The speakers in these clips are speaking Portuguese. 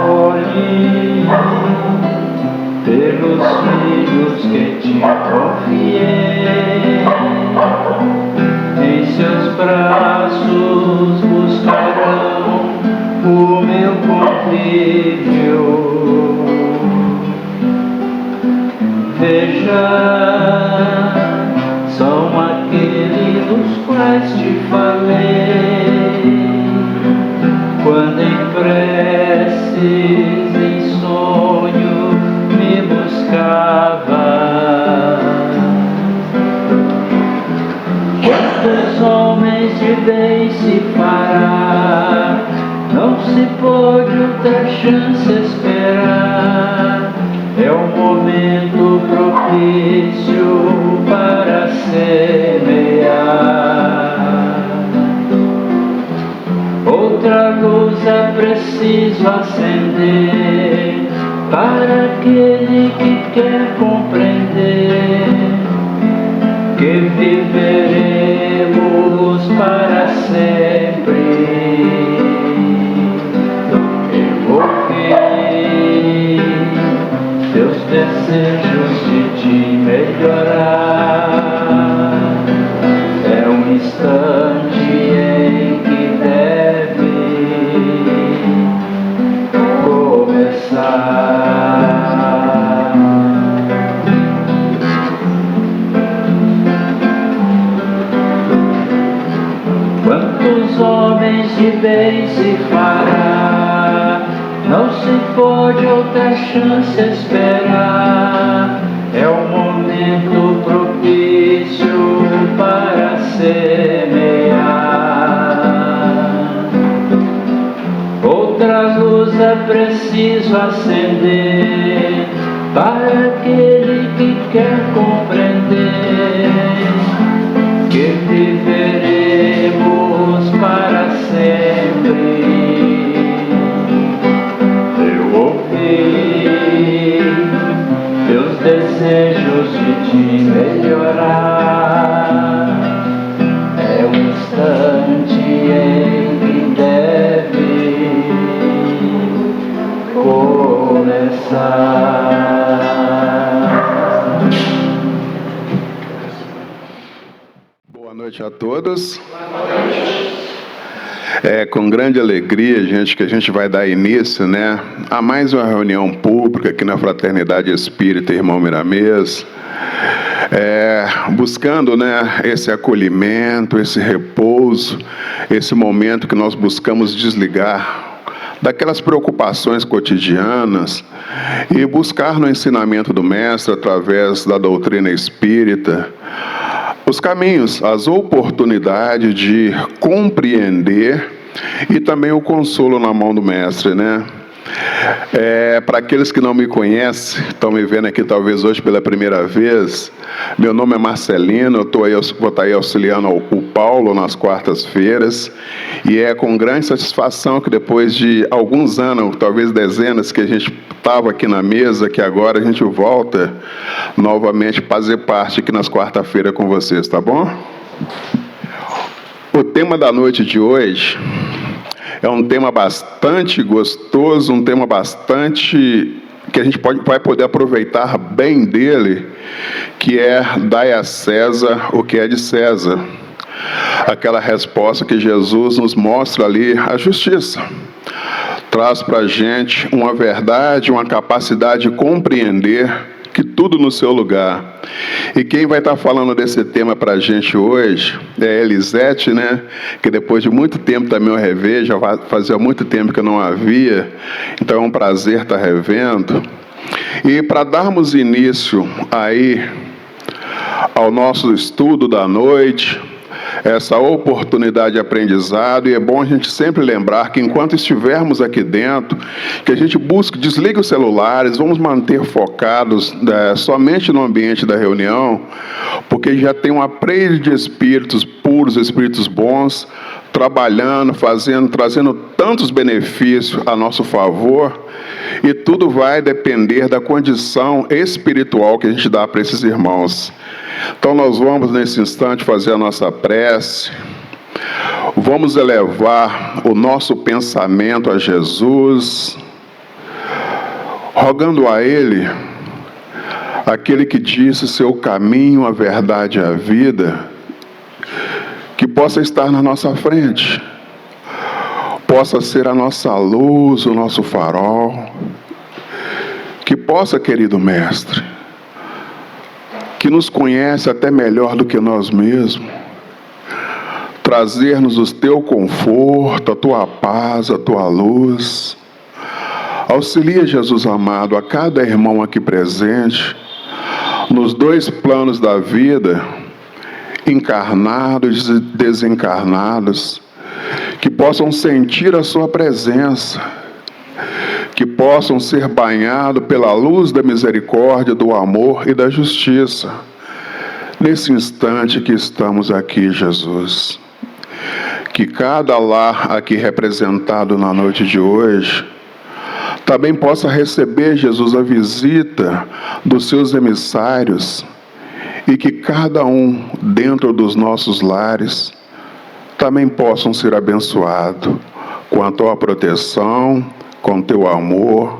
Olhe pelos filhos que te confiei, em seus braços buscarão o meu convívio. Veja, são aqueles dos quais te falei, quando em preces, em sonho me buscava. Quantos homens de bem se fará, não se pode outra chance esperar. É o momento propício para semear. Outra luz é preciso acender para aquele que quer compreender que viveremos para sempre. Eu ouvi teus desejos de te melhorar. É um instante em que deve começar. Quantos homens de bem se fará, não se pode outra chance esperar. É o momento propício para semear. Outra luz é preciso acender para aquele que quer compreender que viveremos para sempre. Eu ouvi teus desejos de te melhorar. É um instante em que deve começar. Boa noite a todos. É com grande alegria, gente, que a gente vai dar início, né, a mais uma reunião pública aqui na Fraternidade Espírita Irmão Miramês, buscando, né, esse acolhimento, esse repouso, esse momento que nós buscamos desligar daquelas preocupações cotidianas e buscar no ensinamento do Mestre, através da doutrina espírita, os caminhos, as oportunidades de compreender e também o consolo na mão do Mestre, né? Para aqueles que não me conhecem, estão me vendo aqui talvez hoje pela primeira vez, meu nome é Marcelino, eu vou estar aí auxiliando o Paulo nas quartas-feiras, e é com grande satisfação que depois de alguns anos, talvez dezenas, que a gente estava aqui na mesa, que agora a gente volta novamente para fazer parte aqui nas quarta-feiras com vocês, tá bom? O tema da noite de hoje é um tema bastante gostoso, um tema bastante que a gente vai poder aproveitar bem dele, que é dai a César o que é de César. Aquela resposta que Jesus nos mostra ali, a justiça. Traz para a gente uma verdade, uma capacidade de compreender que tudo no seu lugar. E quem vai estar falando desse tema para a gente hoje é a Elisete, né? Que depois de muito tempo também eu revejo, já fazia muito tempo que eu não a via, então é um prazer estar revendo. E para darmos início aí ao nosso estudo da noite, essa oportunidade de aprendizado, e é bom a gente sempre lembrar que enquanto estivermos aqui dentro, que a gente busque, desligue os celulares, vamos manter focados somente no ambiente da reunião, porque já tem uma rede de espíritos puros, espíritos bons, trabalhando, trazendo tantos benefícios a nosso favor, e tudo vai depender da condição espiritual que a gente dá para esses irmãos. Então nós vamos nesse instante fazer a nossa prece. Vamos elevar o nosso pensamento a Jesus, rogando a Ele, aquele que disse ser o caminho, a verdade e a vida, que possa estar na nossa frente, possa ser a nossa luz, o nosso farol, que possa, querido Mestre, que nos conhece até melhor do que nós mesmos, trazer-nos o teu conforto, a tua paz, a tua luz. Auxilia, Jesus amado, a cada irmão aqui presente, nos dois planos da vida, encarnados e desencarnados, que possam sentir a sua presença, que possam ser banhados pela luz da misericórdia, do amor e da justiça, nesse instante que estamos aqui, Jesus. Que cada lar aqui representado na noite de hoje também possa receber, Jesus, a visita dos seus emissários, e que cada um dentro dos nossos lares também possam ser abençoados com a tua proteção, com o teu amor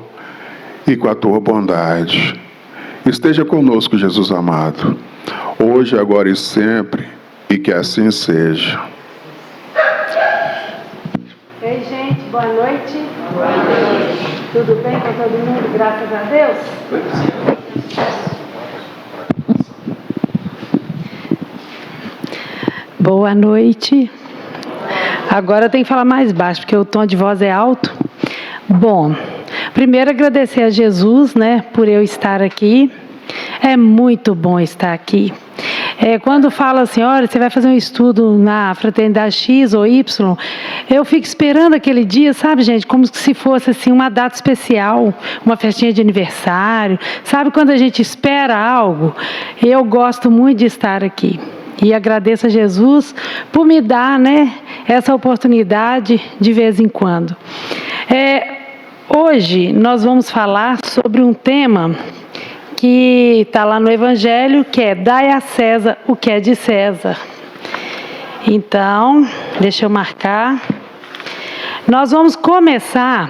e com a tua bondade. Esteja conosco, Jesus amado, hoje, agora e sempre, e que assim seja. Ei, gente, boa noite. Boa noite. Tudo bem com todo mundo? Graças a Deus. Boa noite. Agora eu tenho que falar mais baixo, porque o tom de voz é alto. Bom, primeiro agradecer a Jesus, né, por eu estar aqui. É muito bom estar aqui. Quando fala assim, olha, você vai fazer um estudo na fraternidade X ou Y, eu fico esperando aquele dia, sabe, gente, como se fosse assim uma data especial, uma festinha de aniversário. Sabe quando a gente espera algo? Eu gosto muito de estar aqui. E agradeço a Jesus por me dar, né, essa oportunidade de vez em quando. Hoje nós vamos falar sobre um tema que está lá no Evangelho, que é dai a César o que é de César. Então, deixa eu marcar. Nós vamos começar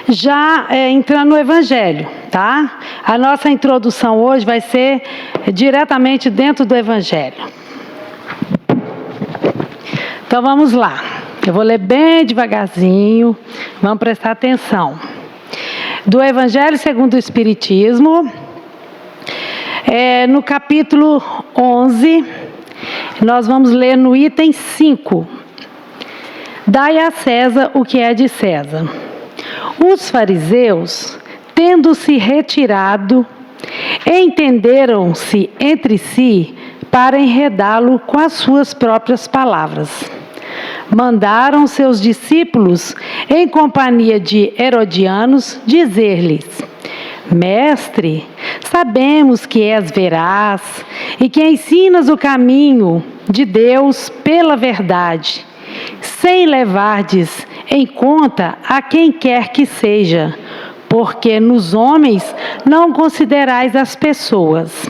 já entrando no Evangelho, tá? A nossa introdução hoje vai ser diretamente dentro do Evangelho. Então vamos lá. Eu vou ler bem devagarzinho, vamos prestar atenção. Do Evangelho segundo o Espiritismo, no capítulo 11, nós vamos ler no item 5. Dai a César o que é de César. Os fariseus, tendo-se retirado, entenderam-se entre si para enredá-lo com as suas próprias palavras. Mandaram seus discípulos, em companhia de herodianos, dizer-lhes: Mestre, sabemos que és veraz e que ensinas o caminho de Deus pela verdade, sem levardes em conta a quem quer que seja, porque nos homens não considerais as pessoas.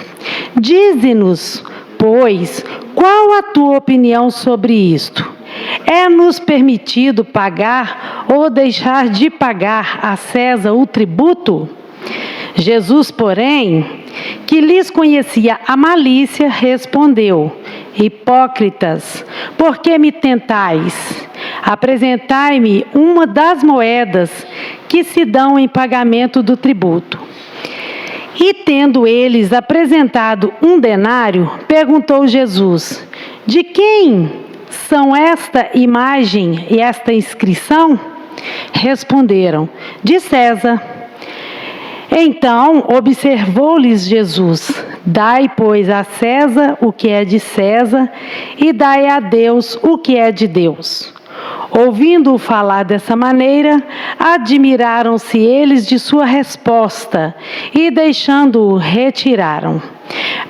Dize-nos, pois, qual a tua opinião sobre isto? É-nos permitido pagar ou deixar de pagar a César o tributo? Jesus, porém, que lhes conhecia a malícia, respondeu: Hipócritas, por que me tentais? Apresentai-me uma das moedas que se dão em pagamento do tributo. E tendo eles apresentado um denário, perguntou Jesus: De quem são esta imagem e esta inscrição? Responderam: De César. Então observou-lhes Jesus: Dai, pois, a César o que é de César, e dai a Deus o que é de Deus. Ouvindo-o falar dessa maneira, admiraram-se eles de sua resposta, e deixando-o, retiraram.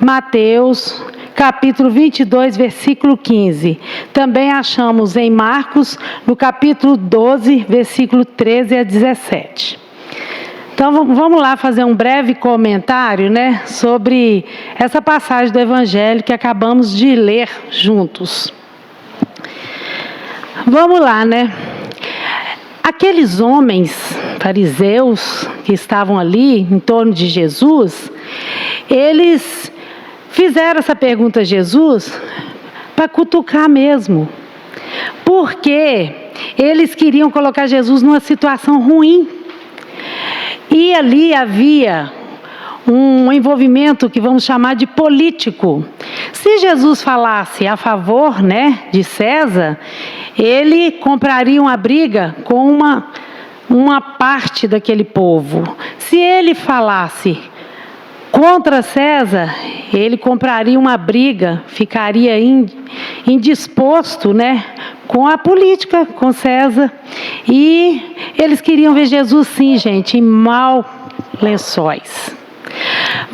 Mateus capítulo 22, versículo 15. Também achamos em Marcos, no capítulo 12, versículo 13 a 17. Então vamos lá fazer um breve comentário, né, sobre essa passagem do Evangelho que acabamos de ler juntos. Vamos lá, né? Aqueles homens fariseus que estavam ali em torno de Jesus, eles fizeram essa pergunta a Jesus para cutucar mesmo. Porque eles queriam colocar Jesus numa situação ruim. E ali havia um envolvimento que vamos chamar de político. Se Jesus falasse a favor, né, de César, ele compraria uma briga com uma parte daquele povo. Se ele falasse contra César, ele compraria uma briga, ficaria indisposto, né, com a política, com César. E eles queriam ver Jesus, sim, gente, em maus lençóis.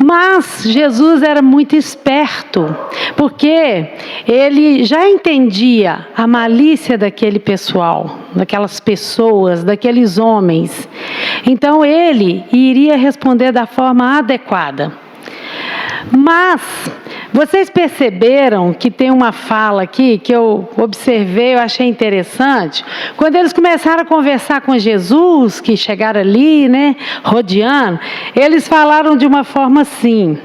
Mas Jesus era muito esperto, porque ele já entendia a malícia daquele pessoal, daquelas pessoas, daqueles homens. Então ele iria responder da forma adequada. Mas vocês perceberam que tem uma fala aqui que eu observei, eu achei interessante. Quando eles começaram a conversar com Jesus, que chegaram ali, né, rodeando, eles falaram de uma forma assim: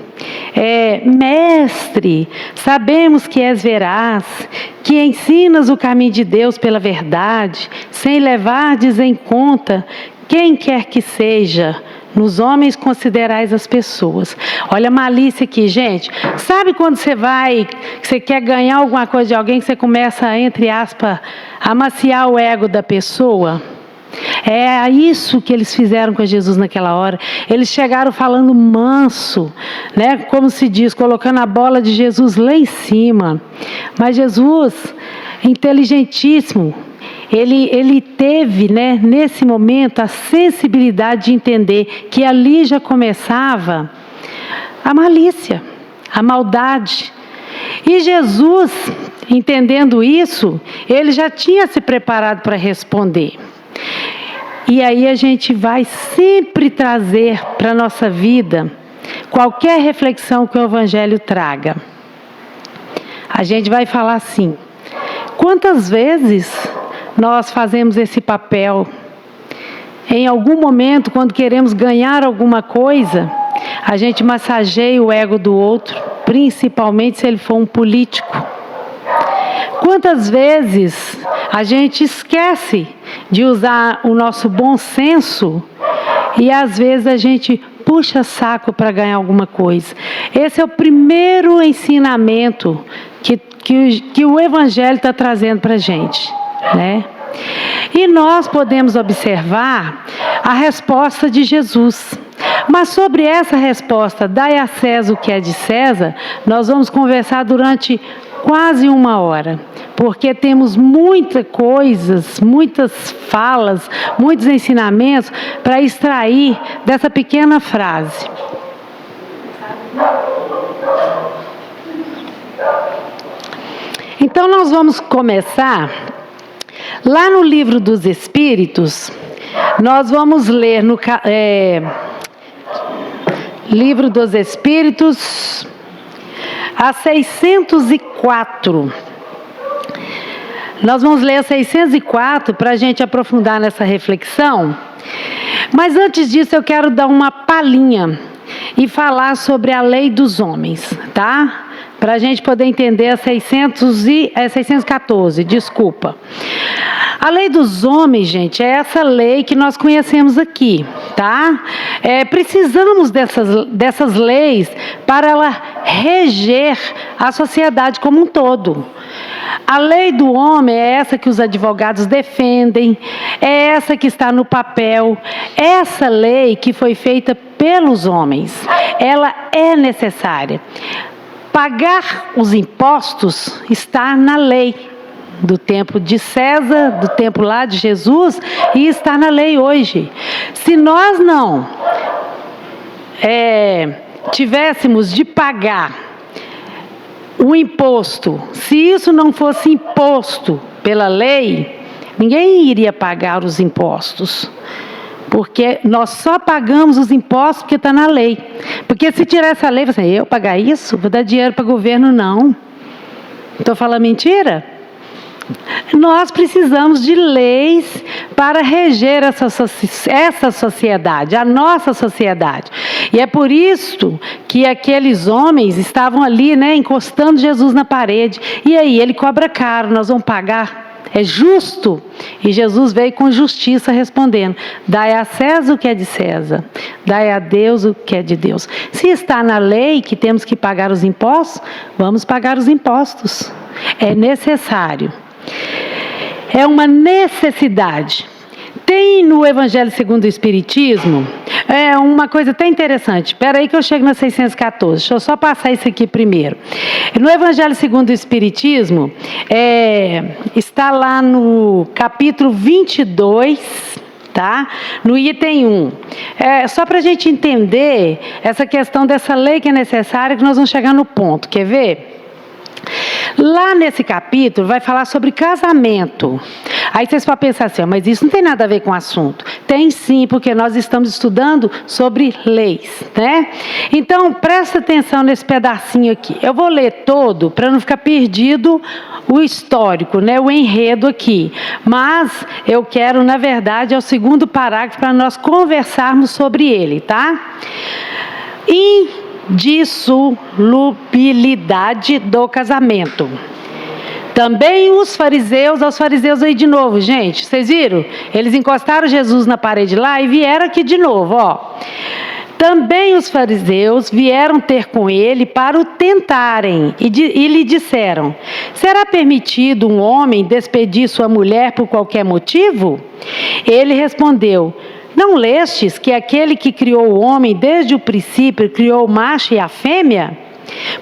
mestre, sabemos que és veraz, que ensinas o caminho de Deus pela verdade, sem levardes em conta quem quer que seja. Nos homens considerais as pessoas. Olha a malícia aqui, gente. Sabe quando você quer ganhar alguma coisa de alguém, que você começa, entre aspas, a amaciar o ego da pessoa? É isso que eles fizeram com Jesus naquela hora. Eles chegaram falando manso, né? Como se diz, colocando a bola de Jesus lá em cima. Mas Jesus, inteligentíssimo, ele teve, né, nesse momento, a sensibilidade de entender que ali já começava a malícia, a maldade. E Jesus, entendendo isso, ele já tinha se preparado para responder. E aí a gente vai sempre trazer para a nossa vida qualquer reflexão que o Evangelho traga. A gente vai falar assim: quantas vezes nós fazemos esse papel? Em algum momento, quando queremos ganhar alguma coisa, a gente massageia o ego do outro, principalmente se ele for um político. Quantas vezes a gente esquece de usar o nosso bom senso e às vezes a gente puxa saco para ganhar alguma coisa? Esse é o primeiro ensinamento que o Evangelho está trazendo para a gente, né? E nós podemos observar a resposta de Jesus. Mas sobre essa resposta, dai a César o que é de César, nós vamos conversar durante quase 1 hora, porque temos muitas coisas, muitas falas, muitos ensinamentos para extrair dessa pequena frase. Então nós vamos começar lá no Livro dos Espíritos. Nós vamos ler no Livro dos Espíritos, a 604. Nós vamos ler a 604 para a gente aprofundar nessa reflexão. Mas antes disso eu quero dar uma palhinha e falar sobre a lei dos homens, tá? Para a gente poder entender a 614, desculpa. A lei dos homens, gente, é essa lei que nós conhecemos aqui, tá? Precisamos dessas leis para ela reger a sociedade como um todo. A lei do homem é essa que os advogados defendem, é essa que está no papel, essa lei que foi feita pelos homens, ela é necessária. Pagar os impostos está na lei do tempo de César, do tempo lá de Jesus, e está na lei hoje. Se nós não tivéssemos de pagar o imposto, se isso não fosse imposto pela lei, ninguém iria pagar os impostos. Porque nós só pagamos os impostos porque está na lei. Porque se tirar essa lei, você, eu pagar isso? Vou dar dinheiro para o governo? Não. Estou falando mentira? Nós precisamos de leis para reger essa sociedade, a nossa sociedade. E é por isso que aqueles homens estavam ali, né, encostando Jesus na parede. E aí, ele cobra caro, nós vamos pagar? É justo? E Jesus veio com justiça respondendo: dai a César o que é de César, dai a Deus o que é de Deus. Se está na lei que temos que pagar os impostos, vamos pagar os impostos. É necessário. É uma necessidade. Tem no Evangelho segundo o Espiritismo uma coisa até interessante. Espera aí que eu chego na 614. Deixa eu só passar isso aqui primeiro. No Evangelho segundo o Espiritismo, está lá no capítulo 22, tá? No item 1. Só para a gente entender essa questão dessa lei que é necessária, que nós vamos chegar no ponto. Quer ver? Lá nesse capítulo vai falar sobre casamento. Aí vocês podem pensar assim, mas isso não tem nada a ver com o assunto. Tem sim, porque nós estamos estudando sobre leis, né? Então, presta atenção nesse pedacinho aqui. Eu vou ler todo para não ficar perdido o histórico, né? O enredo aqui. Mas eu quero, na verdade, é o segundo parágrafo para nós conversarmos sobre ele, tá? Indissolubilidade do casamento. Também aos fariseus aí de novo, gente, vocês viram? Eles encostaram Jesus na parede lá e vieram aqui de novo, ó. Também os fariseus vieram ter com ele para o tentarem e lhe disseram: será permitido um homem despedir sua mulher por qualquer motivo? Ele respondeu: não lestes que aquele que criou o homem desde o princípio criou o macho e a fêmea?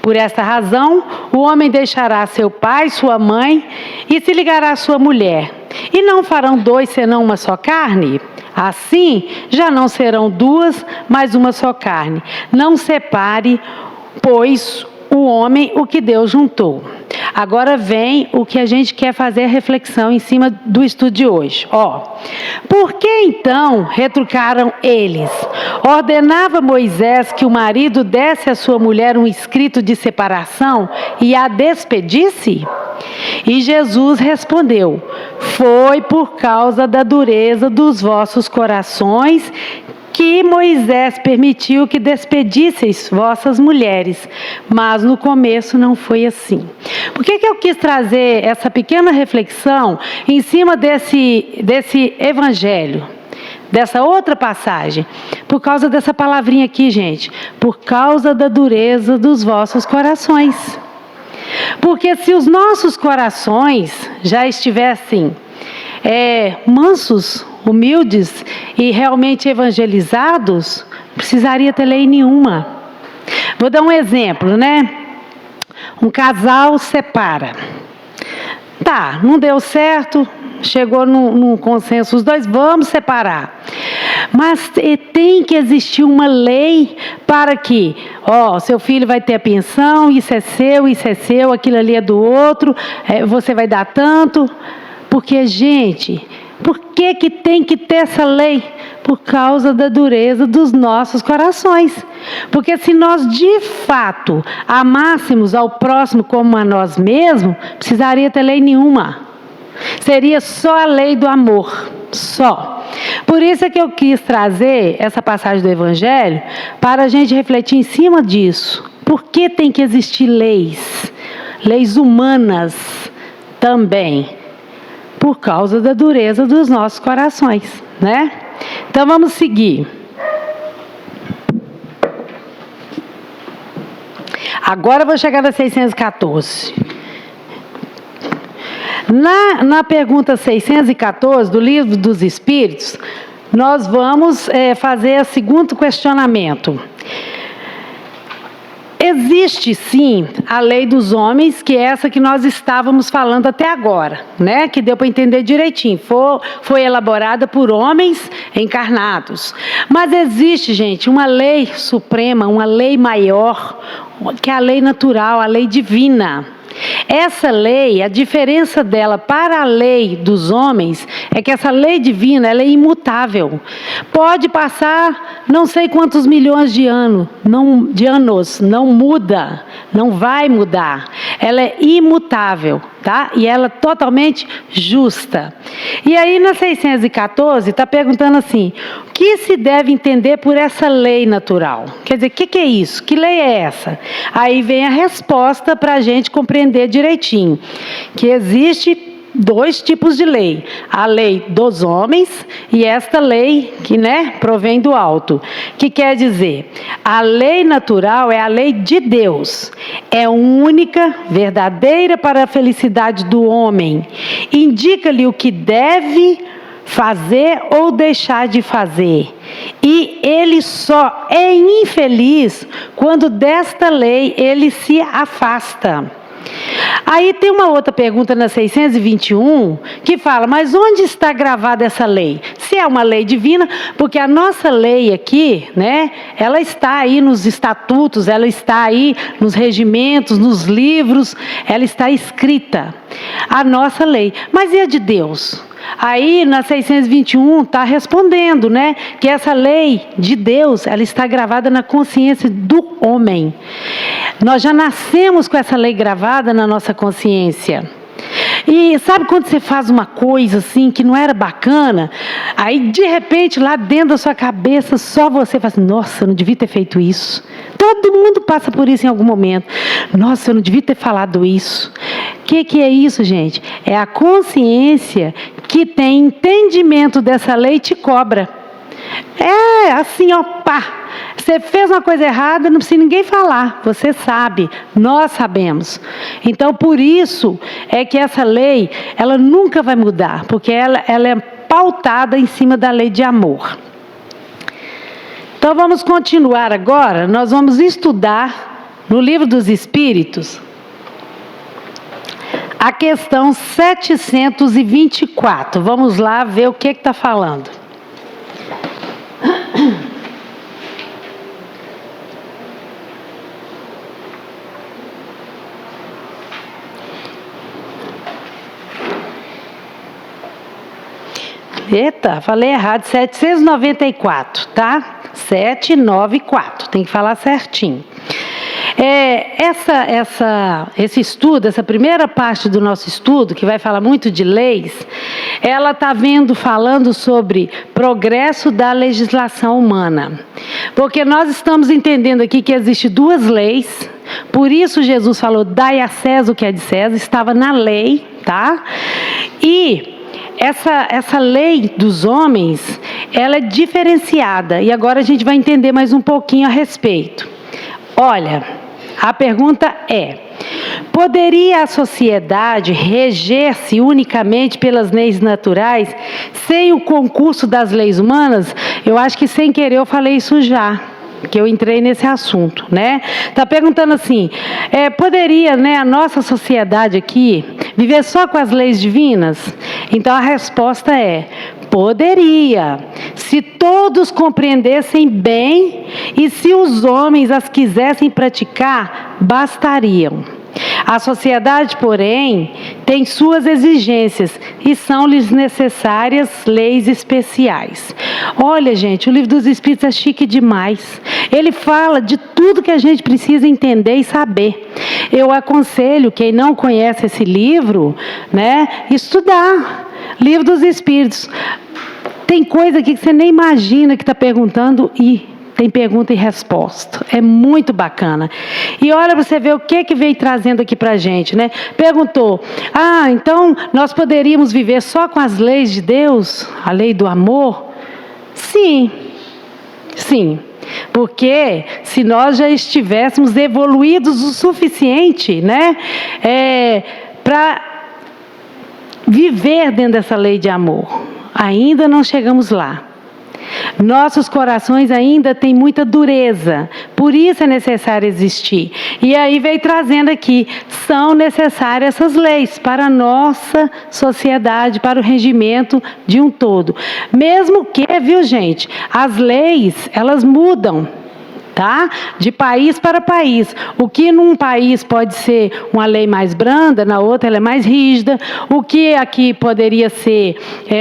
Por esta razão, o homem deixará seu pai e sua mãe e se ligará à sua mulher. E não farão dois senão uma só carne? Assim, já não serão duas, mas uma só carne. Não separe, pois, o homem o que Deus juntou. Agora vem o que a gente quer fazer a reflexão em cima do estudo de hoje. Por que então retrucaram eles? Ordenava Moisés que o marido desse à sua mulher um escrito de separação e a despedisse? E Jesus respondeu: foi por causa da dureza dos vossos corações que Moisés permitiu que despedisseis vossas mulheres, mas no começo não foi assim. Por que eu quis trazer essa pequena reflexão em cima desse evangelho, dessa outra passagem? Por causa dessa palavrinha aqui, gente, por causa da dureza dos vossos corações. Porque se os nossos corações já estivessem mansos, humildes e realmente evangelizados, não precisaria ter lei nenhuma. Vou dar um exemplo, né? Um casal separa. Tá, não deu certo, chegou num consenso, os dois, vamos separar. Mas tem que existir uma lei para que, seu filho vai ter a pensão, isso é seu, aquilo ali é do outro, você vai dar tanto. Porque, gente, por que tem que ter essa lei? Por causa da dureza dos nossos corações. Porque se nós de fato amássemos ao próximo como a nós mesmos, precisaria ter lei nenhuma. Seria só a lei do amor, só. Por isso é que eu quis trazer essa passagem do Evangelho para a gente refletir em cima disso. Por que tem que existir leis? Leis humanas também. Por causa da dureza dos nossos corações, né? Então vamos seguir. Agora eu vou chegar na 614. Na pergunta 614 do Livro dos Espíritos, nós vamos fazer o segundo questionamento. Existe sim a lei dos homens, que é essa que nós estávamos falando até agora, né? Que deu para entender direitinho. Foi elaborada por homens encarnados. Mas existe, gente, uma lei suprema, uma lei maior, que é a lei natural, a lei divina. Essa lei, a diferença dela para a lei dos homens é que essa lei divina, ela é imutável. Pode passar não sei quantos milhões de anos, não muda, não vai mudar. Ela é imutável, tá? E ela é totalmente justa. E aí na 614 está perguntando assim, o que se deve entender por essa lei natural? Quer dizer, o que é isso? Que lei é essa? Aí vem a resposta para a gente compreender direitinho, que existe 2 tipos de lei, a lei dos homens e esta lei que, provém do alto, que quer dizer, a lei natural é a lei de Deus, é única, verdadeira para a felicidade do homem, indica-lhe o que deve fazer ou deixar de fazer, e ele só é infeliz quando desta lei ele se afasta. Aí tem uma outra pergunta na 621 que fala, mas onde está gravada essa lei? Se é uma lei divina, porque a nossa lei aqui, ela está aí nos estatutos, ela está aí nos regimentos, nos livros, ela está escrita, a nossa lei. Mas e a de Deus? Aí na 621 está respondendo, que essa lei de Deus, ela está gravada na consciência do homem. Nós já nascemos com essa lei gravada na nossa consciência. E sabe quando você faz uma coisa assim que não era bacana, aí de repente lá dentro da sua cabeça só você fala assim, nossa, eu não devia ter feito isso. Todo mundo passa por isso em algum momento. Nossa, eu não devia ter falado isso. O que é isso, gente? É a consciência que tem entendimento dessa lei e te cobra. É assim, ó, pá. Você fez uma coisa errada, não precisa ninguém falar. Você sabe, nós sabemos. Então, por isso é que essa lei, ela nunca vai mudar, porque ela é pautada em cima da lei de amor. Então, vamos continuar agora. Nós vamos estudar no Livro dos Espíritos a questão 724. Vamos lá ver o que está falando. Eita, falei errado, 794, tá? 794, tem que falar certinho. Esse estudo, essa primeira parte do nosso estudo, que vai falar muito de leis, ela está falando sobre progresso da legislação humana. Porque nós estamos entendendo aqui que existem 2 leis, por isso Jesus falou, dai a César o que é de César, estava na lei, tá? E essa lei dos homens, ela é diferenciada, e agora a gente vai entender mais um pouquinho a respeito. Olha, a pergunta é, poderia a sociedade reger-se unicamente pelas leis naturais, sem o concurso das leis humanas? Eu acho que sem querer eu falei isso já, que eu entrei nesse assunto, Está perguntando assim, poderia, a nossa sociedade aqui viver só com as leis divinas? Então a resposta é, poderia, se todos compreendessem bem e se os homens as quisessem praticar, bastariam. A sociedade, porém, tem suas exigências e são-lhes necessárias leis especiais. Olha, gente, o Livro dos Espíritos é chique demais. Ele fala de tudo que a gente precisa entender e saber. Eu aconselho quem não conhece esse livro, estudar. Livro dos Espíritos. Tem coisa aqui que você nem imagina que está perguntando e tem pergunta e resposta. É muito bacana. E olha para você ver o que veio trazendo aqui para a gente, Perguntou, então nós poderíamos viver só com as leis de Deus? A lei do amor? Sim. Sim. Porque se nós já estivéssemos evoluídos o suficiente, para viver dentro dessa lei de amor. Ainda não chegamos lá. Nossos corações ainda têm muita dureza, por isso é necessário existir. E aí veio trazendo aqui, são necessárias essas leis para a nossa sociedade, para o regimento de um todo. Mesmo que, viu gente, as leis, elas mudam. Tá? De país para país. O que num país pode ser uma lei mais branda, na outra ela é mais rígida. O que aqui poderia ser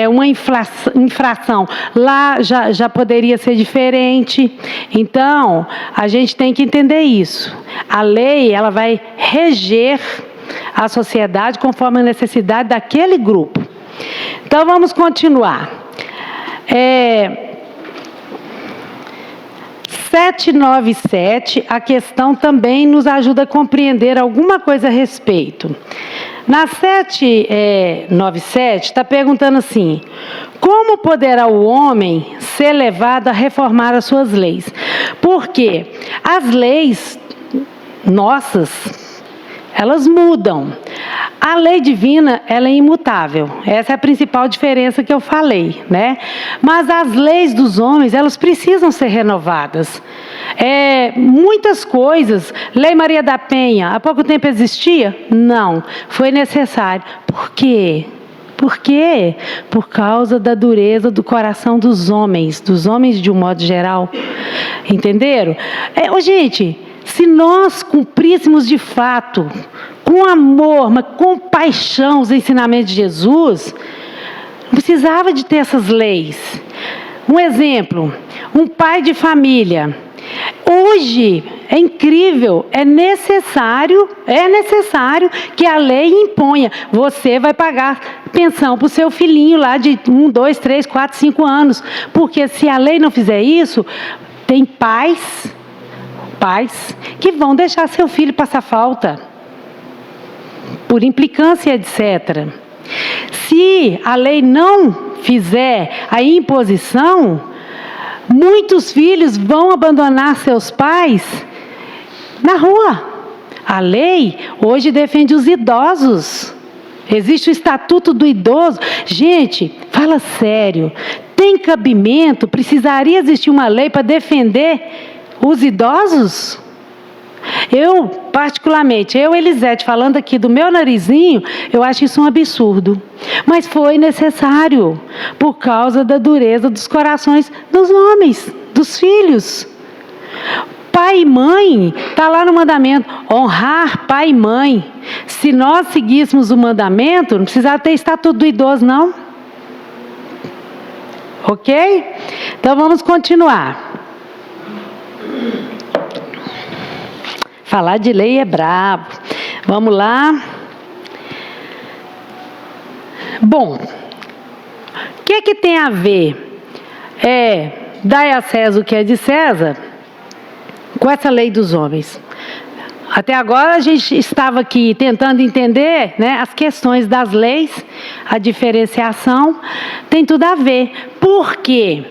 uma infração, lá já poderia ser diferente. Então, a gente tem que entender isso. A lei, ela vai reger a sociedade conforme a necessidade daquele grupo. Então, vamos continuar. 797, a questão também nos ajuda a compreender alguma coisa a respeito. Na 797, está perguntando assim: como poderá o homem ser levado a reformar as suas leis? Porque as leis nossas, elas mudam. A lei divina, ela é imutável. Essa é a principal diferença que eu falei, né? Mas as leis dos homens, elas precisam ser renovadas. Muitas coisas. Lei Maria da Penha, há pouco tempo existia? Não. Foi necessário. Por quê? Por quê? Por causa da dureza do coração dos homens de um modo geral. Entenderam? Gente, se nós cumpríssemos de fato, com amor, mas com paixão, os ensinamentos de Jesus, não precisava de ter essas leis. Um exemplo, um pai de família. Hoje, é incrível, é necessário que a lei imponha. Você vai pagar pensão para o seu filhinho lá de 1, 2, 3, 4, 5 anos. Porque se a lei não fizer isso, tem pais que vão deixar seu filho passar falta, por implicância, etc. Se a lei não fizer a imposição, muitos filhos vão abandonar seus pais na rua. A lei hoje defende os idosos. Existe o Estatuto do Idoso. Gente, fala sério. Tem cabimento? Precisaria existir uma lei para defender os idosos? Eu, particularmente, Elisete, falando aqui do meu narizinho, eu acho isso um absurdo. Mas foi necessário, por causa da dureza dos corações dos homens, dos filhos. Pai e mãe, está lá no mandamento, honrar pai e mãe. Se nós seguíssemos o mandamento, não precisava ter Estatuto do Idoso, não. Ok? Então vamos continuar. Falar de lei é brabo. Vamos lá. Bom, o que tem a ver dai a César o que é de César com essa lei dos homens? Até agora a gente estava aqui tentando entender, né, as questões das leis, a diferenciação, tem tudo a ver. Por quê?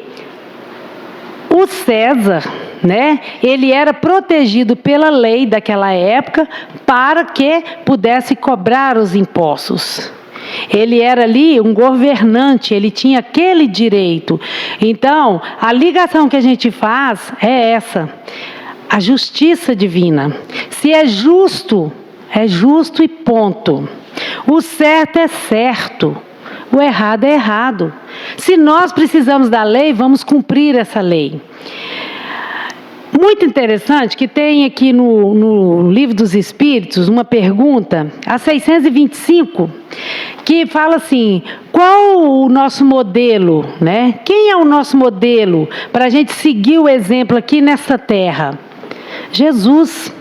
O César, né, ele era protegido pela lei daquela época para que pudesse cobrar os impostos. Ele era ali um governante, ele tinha aquele direito. Então, a ligação que a gente faz é essa: a justiça divina. Se é justo e ponto. O certo é certo. O errado é errado. Se nós precisamos da lei, vamos cumprir essa lei. Muito interessante que tem aqui no Livro dos Espíritos uma pergunta, a 625, que fala assim: qual o nosso modelo, né? Quem é o nosso modelo para a gente seguir o exemplo aqui nessa terra? Jesus.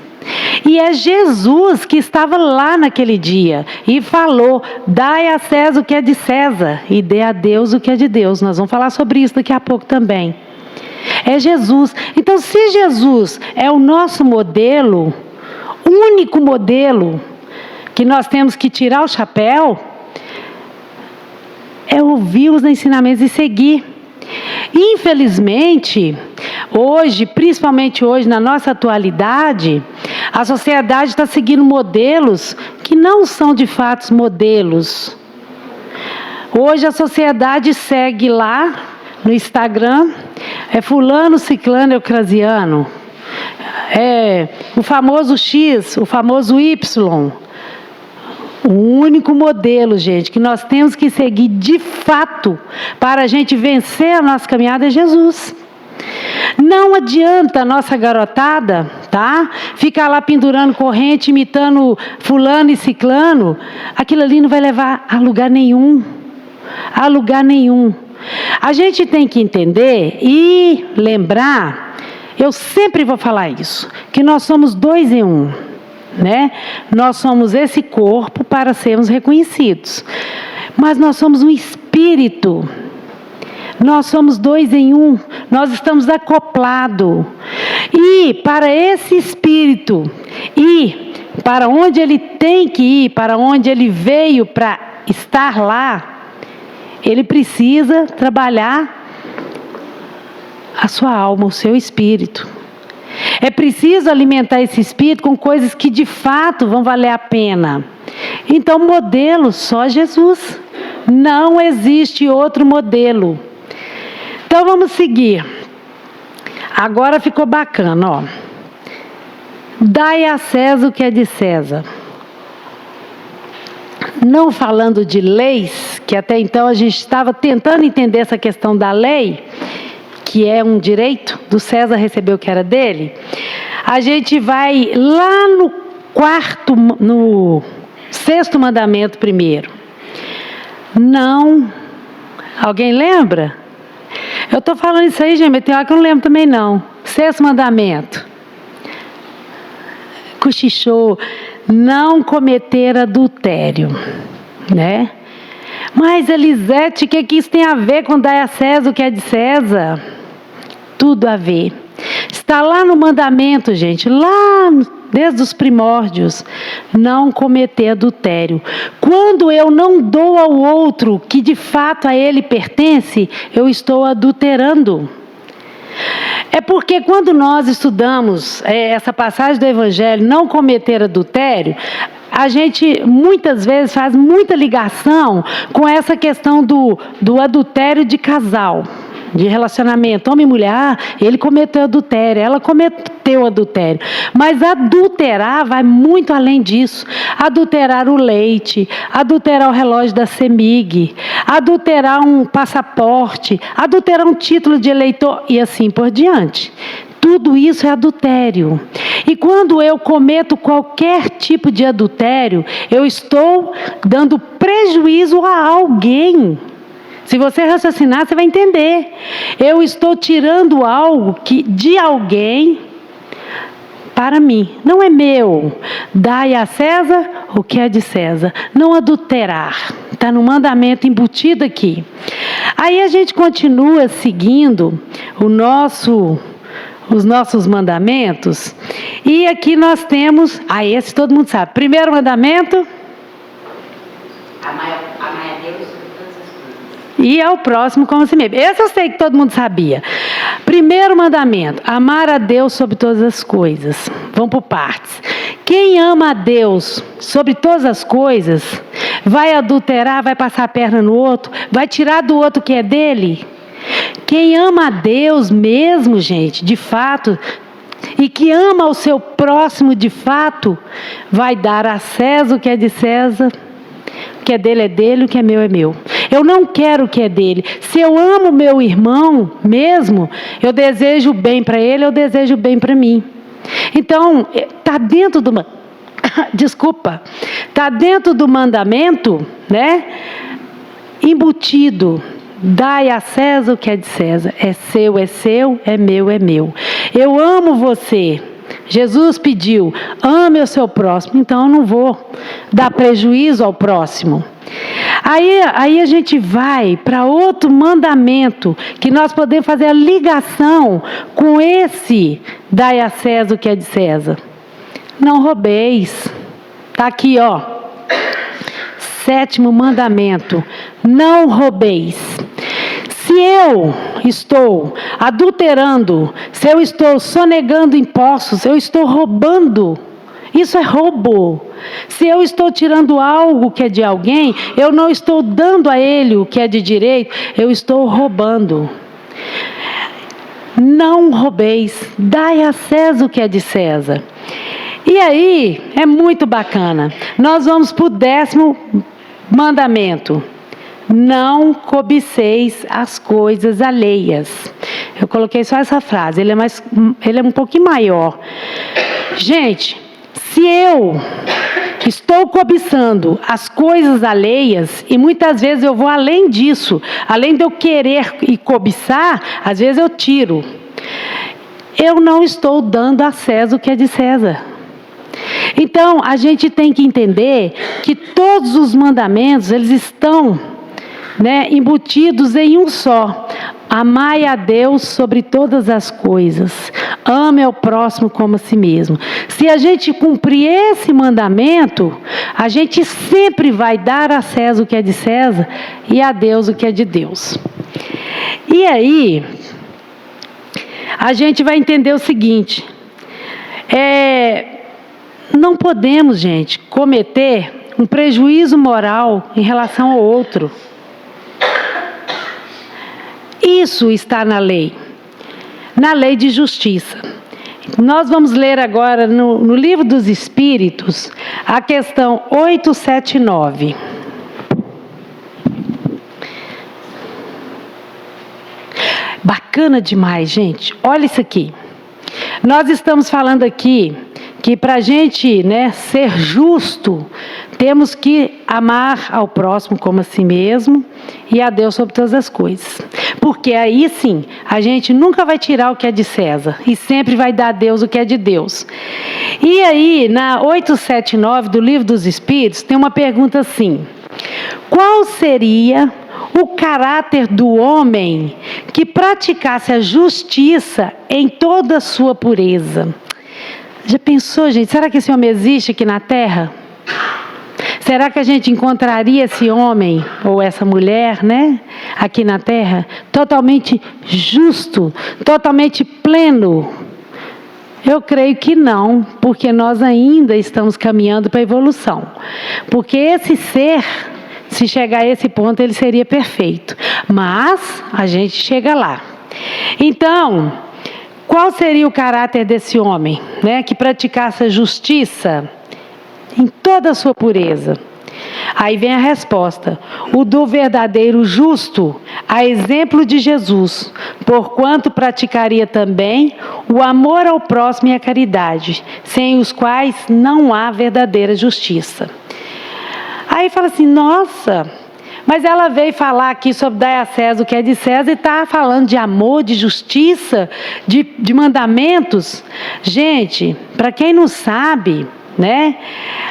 E é Jesus que estava lá naquele dia e falou: dai a César o que é de César e dê a Deus o que é de Deus. Nós vamos falar sobre isso daqui a pouco também. É Jesus. Então, se Jesus é o nosso modelo, único modelo que nós temos que tirar o chapéu, é ouvir os ensinamentos e seguir. Infelizmente, hoje, principalmente hoje, na nossa atualidade, a sociedade está seguindo modelos que não são de fato modelos. Hoje a sociedade segue lá no Instagram, fulano, ciclano, eucrasiano, o famoso X, o famoso Y. O único modelo, gente, que nós temos que seguir de fato para a gente vencer a nossa caminhada é Jesus. Não adianta a nossa garotada, tá? Ficar lá pendurando corrente, imitando fulano e ciclano. Aquilo ali não vai levar a lugar nenhum. A lugar nenhum. A gente tem que entender e lembrar, eu sempre vou falar isso, que nós somos 2 em 1, né? Nós somos esse corpo para sermos reconhecidos. Mas nós somos um espírito. Nós somos 2 em 1, nós estamos acoplados. E para esse espírito ir para onde ele tem que ir, para onde ele veio para estar lá, ele precisa trabalhar a sua alma, o seu espírito. É preciso alimentar esse espírito com coisas que de fato vão valer a pena. Então, modelo só Jesus. Não existe outro modelo. Então vamos seguir. Agora ficou bacana, ó. Dai a César o que é de César. Não falando de leis, que até então a gente estava tentando entender essa questão da lei, que é um direito do César receber o que era dele. A gente vai lá no 6º mandamento primeiro. Não. Alguém lembra? Eu estou falando isso aí, gente, mas tem hora que eu não lembro também não. 6º mandamento. Cochichou. Não cometer adultério. Né? Mas, Elisete, o que isso tem a ver com dar a César o que é de César? Tudo a ver. Está lá no mandamento, gente, lá desde os primórdios. Não cometer adultério. Quando eu não dou ao outro que de fato a ele pertence, eu estou adulterando. É porque quando nós estudamos essa passagem do Evangelho, não cometer adultério, a gente muitas vezes faz muita ligação com essa questão do adultério de casal, de relacionamento, homem e mulher. Ele cometeu adultério, ela cometeu adultério. Mas adulterar vai muito além disso. Adulterar o leite, adulterar o relógio da CEMIG, adulterar um passaporte, adulterar um título de eleitor e assim por diante. Tudo isso é adultério. E quando eu cometo qualquer tipo de adultério, eu estou dando prejuízo a alguém. Se você raciocinar, você vai entender. Eu estou tirando algo de alguém para mim. Não é meu. Dai a César o que é de César. Não adulterar. Está no mandamento embutido aqui. Aí a gente continua seguindo os nossos mandamentos. E aqui nós temos... esse todo mundo sabe. Primeiro mandamento... Amar a Deus sobre todas as coisas. E ao próximo como a si mesmo. Esse eu sei que todo mundo sabia. Primeiro mandamento. Amar a Deus sobre todas as coisas. Vamos por partes. Quem ama a Deus sobre todas as coisas, vai adulterar, vai passar a perna no outro, vai tirar do outro o que é dele... Quem ama a Deus mesmo, gente, de fato, e que ama o seu próximo de fato, vai dar a César o que é de César, o que é dele, o que é meu. Eu não quero o que é dele. Se eu amo meu irmão mesmo, eu desejo o bem para ele, eu desejo o bem para mim. Então, está dentro do... está dentro do mandamento, né? Embutido. Dai a César o que é de César. É seu, é meu. Eu amo você. Jesus pediu, ame o seu próximo. Então eu não vou dar prejuízo ao próximo. Aí a gente vai para outro mandamento, que nós podemos fazer a ligação com esse dai a César o que é de César. Não roubeis. Está aqui, ó. 7º mandamento, não roubeis. Se eu estou adulterando, se eu estou sonegando impostos, eu estou roubando. Isso é roubo. Se eu estou tirando algo que é de alguém, eu não estou dando a ele o que é de direito, eu estou roubando. Não roubeis, dai a César o que é de César. E aí, é muito bacana. Nós vamos para o 10º mandamento. Não cobiceis as coisas alheias. Eu coloquei só essa frase, ele é um pouquinho maior. Gente, se eu estou cobiçando as coisas alheias, e muitas vezes eu vou além disso, além de eu querer e cobiçar, às vezes eu tiro. Eu não estou dando a César o que é de César. Então, a gente tem que entender que todos os mandamentos, eles estão, embutidos em um só. Amai a Deus sobre todas as coisas. Ame ao próximo como a si mesmo. Se a gente cumprir esse mandamento, a gente sempre vai dar a César o que é de César e a Deus o que é de Deus. E aí, a gente vai entender o seguinte: não podemos, gente, cometer um prejuízo moral em relação ao outro. Isso está na lei de justiça. Nós vamos ler agora no Livro dos Espíritos, a questão 879. Bacana demais, gente. Olha isso aqui. Nós estamos falando aqui que para a gente, ser justo, temos que amar ao próximo como a si mesmo e a Deus sobre todas as coisas. Porque aí sim, a gente nunca vai tirar o que é de César e sempre vai dar a Deus o que é de Deus. E aí, na 879 do Livro dos Espíritos, tem uma pergunta assim: qual seria o caráter do homem que praticasse a justiça em toda a sua pureza? Já pensou, gente? Será que esse homem existe aqui na Terra? Será que a gente encontraria esse homem ou essa mulher, aqui na Terra, totalmente justo, totalmente pleno? Eu creio que não, porque nós ainda estamos caminhando para a evolução. Porque esse ser, se chegar a esse ponto, ele seria perfeito. Mas a gente chega lá. Então, qual seria o caráter desse homem, que praticasse a justiça em toda a sua pureza? Aí vem a resposta: o do verdadeiro justo, a exemplo de Jesus, porquanto praticaria também o amor ao próximo e a caridade, sem os quais não há verdadeira justiça. Aí fala assim: nossa, mas ela veio falar aqui sobre dar a César o que é de César e está falando de amor, de justiça, de mandamentos. Gente, para quem não sabe,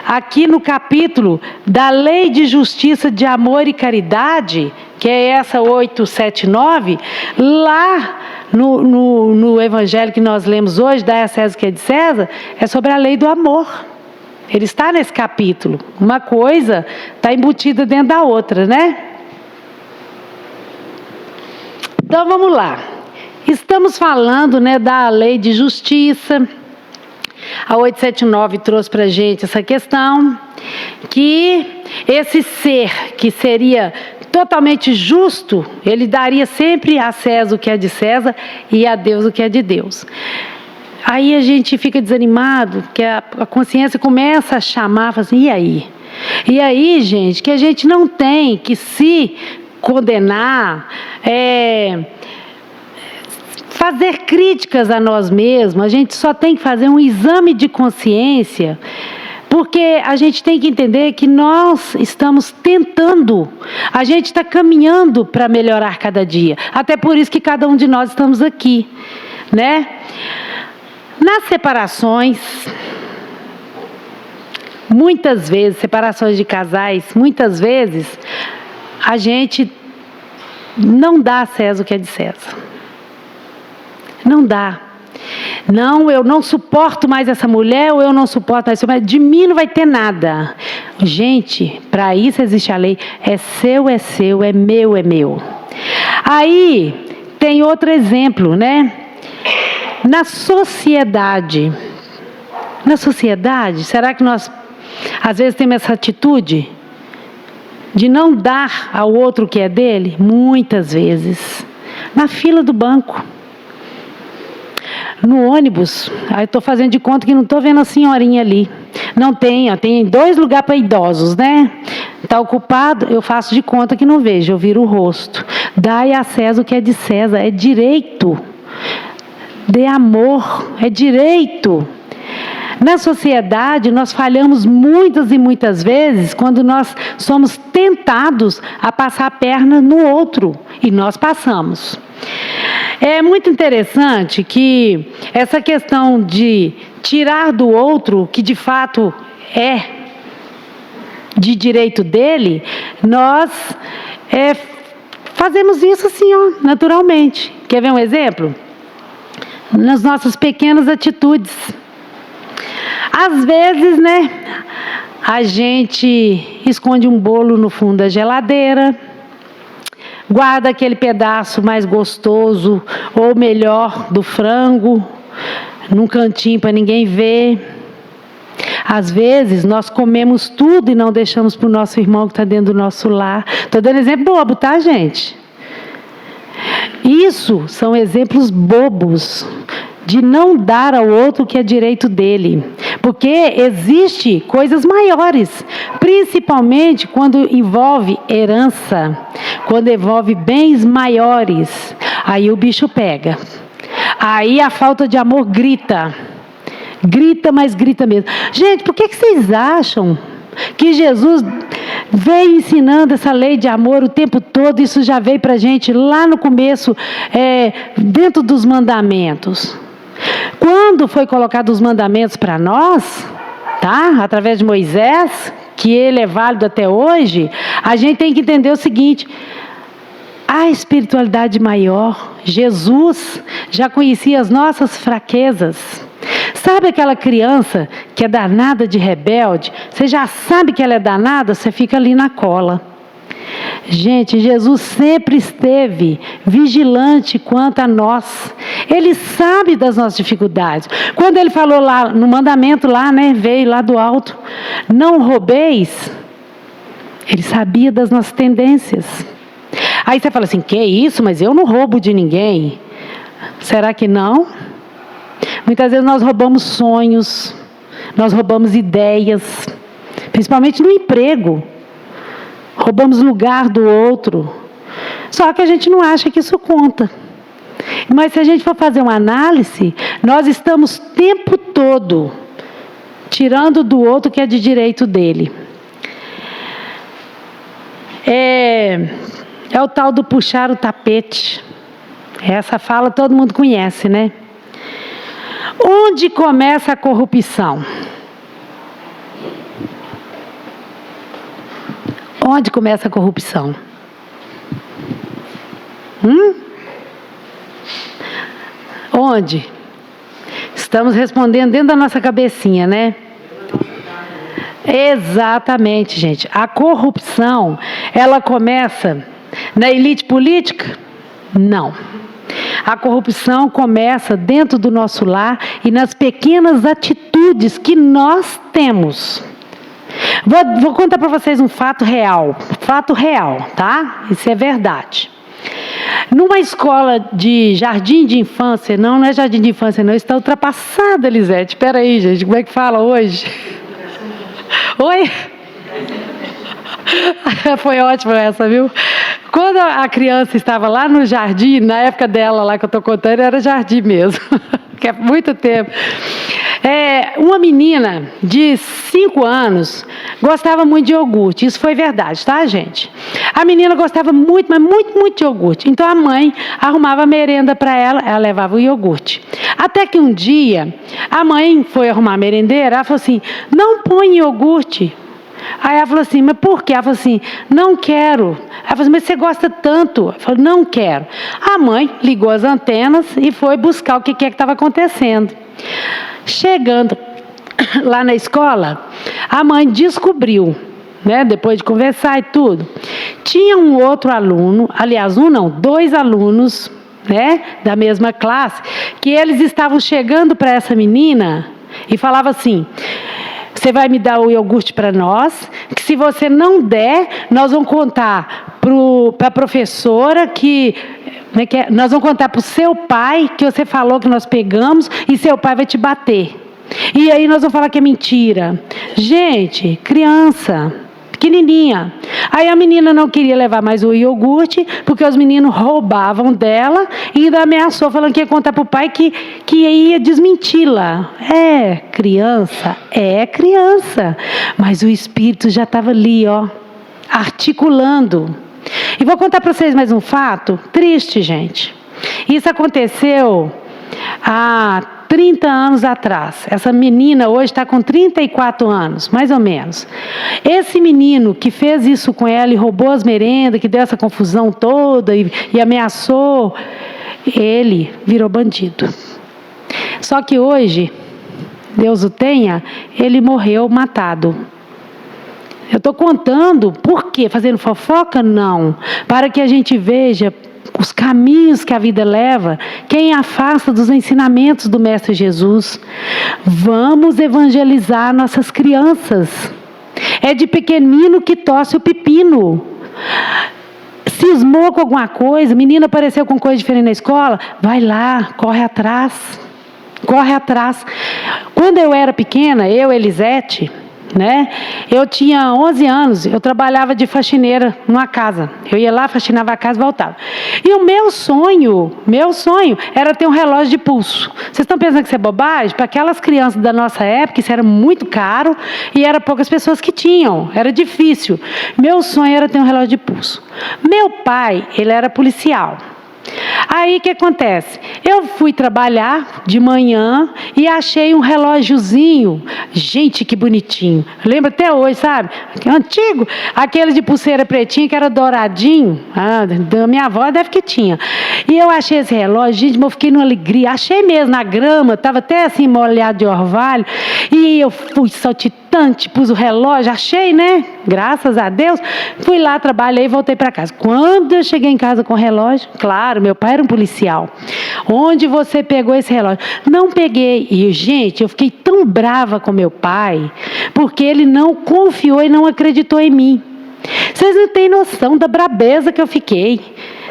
aqui no capítulo da Lei de Justiça, de Amor e Caridade, que é essa 879, lá no evangelho que nós lemos hoje, dar a César o que é de César, é sobre a lei do amor. Ele está nesse capítulo. Uma coisa está embutida dentro da outra, Então vamos lá. Estamos falando, da lei de justiça. A 879 trouxe para a gente essa questão, que esse ser que seria totalmente justo, ele daria sempre a César o que é de César e a Deus o que é de Deus. Aí a gente fica desanimado, que a consciência começa a chamar, fala assim: e aí? E aí, gente, que a gente não tem que se condenar, fazer críticas a nós mesmos. A gente só tem que fazer um exame de consciência, porque a gente tem que entender que nós estamos tentando, a gente está caminhando para melhorar cada dia. Até por isso que cada um de nós estamos aqui, Nas separações, muitas vezes, separações de casais, muitas vezes, a gente não dá a César o que é de César. Não dá. Não, eu não suporto mais essa mulher, ou eu não suporto mais essa mulher, de mim não vai ter nada. Gente, para isso existe a lei: é seu, é meu, é meu. Aí, tem outro exemplo, Na sociedade, será que nós, às vezes, temos essa atitude de não dar ao outro o que é dele? Muitas vezes. Na fila do banco, no ônibus, aí estou fazendo de conta que não estou vendo a senhorinha ali. Não tem, tem 2 lugares para idosos, Está ocupado, eu faço de conta que não vejo, eu viro o rosto. Dai a César o que é de César, é direito. dê amor, é direito. Na sociedade, nós falhamos muitas e muitas vezes quando nós somos tentados a passar a perna no outro, e nós passamos. É muito interessante que essa questão de tirar do outro, que de fato é de direito dele, nós fazemos isso assim, naturalmente. Quer ver um exemplo? Nas nossas pequenas atitudes. Às vezes, né, a gente esconde um bolo no fundo da geladeira, guarda aquele pedaço mais gostoso ou melhor do frango num cantinho para ninguém ver. Às vezes, nós comemos tudo e não deixamos para o nosso irmão que está dentro do nosso lar. Estou dando exemplo bobo, tá, gente? Isso são exemplos bobos de não dar ao outro o que é direito dele. Porque existe coisas maiores, principalmente quando envolve herança, quando envolve bens maiores. Aí o bicho pega. Aí a falta de amor grita. Grita, mas grita mesmo. Gente, por que vocês acham que Jesus veio ensinando essa lei de amor o tempo todo? Isso já veio para a gente lá no começo, dentro dos mandamentos. Quando foi colocado os mandamentos para nós, tá? Através de Moisés, que ele é válido até hoje, a gente tem que entender o seguinte: a espiritualidade maior, Jesus já conhecia as nossas fraquezas. Sabe aquela criança que é danada de rebelde? Você já sabe que ela é danada, você fica ali na cola. Gente, Jesus sempre esteve vigilante quanto a nós. Ele sabe das nossas dificuldades. Quando ele falou lá no mandamento lá, né, veio lá do alto, não roubeis, ele sabia das nossas tendências. Aí você fala assim, que isso? Mas eu não roubo de ninguém. Será que não? Muitas vezes nós roubamos sonhos, nós roubamos ideias, principalmente no emprego. Roubamos lugar do outro. Só que a gente não acha que isso conta. Mas se a gente for fazer uma análise, nós estamos o tempo todo tirando do outro o que é de direito dele. É o tal do puxar o tapete. Essa fala todo mundo conhece, né? Onde começa a corrupção? Onde começa a corrupção? Onde? Estamos respondendo dentro da nossa cabecinha, né? Exatamente, gente. A corrupção, ela começa na elite política? Não. A corrupção começa dentro do nosso lar e nas pequenas atitudes que nós temos. Vou contar para vocês um fato real, tá? Isso é verdade. Numa escola de jardim de infância, não é jardim de infância não, está ultrapassada, Elisete. Espera aí, gente, como é que fala hoje? Oi? Foi ótima essa, viu? Quando a criança estava lá no jardim, na época dela lá que eu estou contando, era jardim mesmo, que é muito tempo. Uma menina de 5 anos gostava muito de iogurte. Isso foi verdade, tá, gente? A menina gostava muito, mas muito, muito de iogurte. Então a mãe arrumava merenda para ela, ela levava o iogurte. Até que um dia, a mãe foi arrumar a merendeira, ela falou assim, não põe iogurte. Aí ela falou assim, mas por quê? Ela falou assim, não quero. Ela falou assim, mas você gosta tanto? Ela falou, não quero. A mãe ligou as antenas e foi buscar o que estava acontecendo. Chegando lá na escola, a mãe descobriu, né, depois de conversar e tudo, tinha um outro aluno, aliás, dois alunos, né, da mesma classe, que eles estavam chegando para essa menina e falavam assim, você vai me dar o iogurte para nós, que se você não der, nós vamos contar para a professora nós vamos contar para o seu pai que você falou que nós pegamos e seu pai vai te bater. E aí nós vamos falar que é mentira. Gente, criança, pequenininha. Aí a menina não queria levar mais o iogurte, porque os meninos roubavam dela e ainda ameaçou, falando que ia contar para o pai que ia desmenti-la. É criança, mas o espírito já estava ali, ó, articulando. E vou contar para vocês mais um fato triste, gente. Isso aconteceu há 30 anos atrás. Essa menina hoje está com 34 anos, mais ou menos. Esse menino que fez isso com ela e roubou as merendas, que deu essa confusão toda e ameaçou, ele virou bandido. Só que hoje, Deus o tenha, ele morreu matado. Eu estou contando, por quê? Fazendo fofoca? Não. Para que a gente veja os caminhos que a vida leva, quem afasta dos ensinamentos do Mestre Jesus. Vamos evangelizar nossas crianças. É de pequenino que torce o pepino. Cismou com alguma coisa, menina apareceu com coisa diferente na escola, vai lá, corre atrás. Corre atrás. Quando eu era pequena, Elisete, né? Eu tinha 11 anos, eu trabalhava de faxineira numa casa. Eu ia lá, faxinava a casa e voltava. E o meu sonho era ter um relógio de pulso. Vocês estão pensando que isso é bobagem? Para aquelas crianças da nossa época, isso era muito caro e eram poucas pessoas que tinham. Era difícil. Meu sonho era ter um relógio de pulso. Meu pai, ele era policial. Aí o que acontece? Eu fui trabalhar de manhã e achei um relógiozinho. Gente, que bonitinho. Lembro até hoje, sabe? Antigo. Aquele de pulseira pretinha que era douradinho. Da minha avó deve que tinha. E eu achei esse relógio, gente, eu fiquei numa alegria. Achei mesmo na grama, estava até assim molhado de orvalho. E eu fui saltitante, pus o relógio, achei, né? Graças a Deus. Fui lá, trabalhei e voltei para casa. Quando eu cheguei em casa com o relógio, claro, meu pai era um policial. Onde você pegou esse relógio? Não peguei. E, gente, eu fiquei tão brava com meu pai, porque ele não confiou e não acreditou em mim. Vocês não têm noção da brabeza que eu fiquei,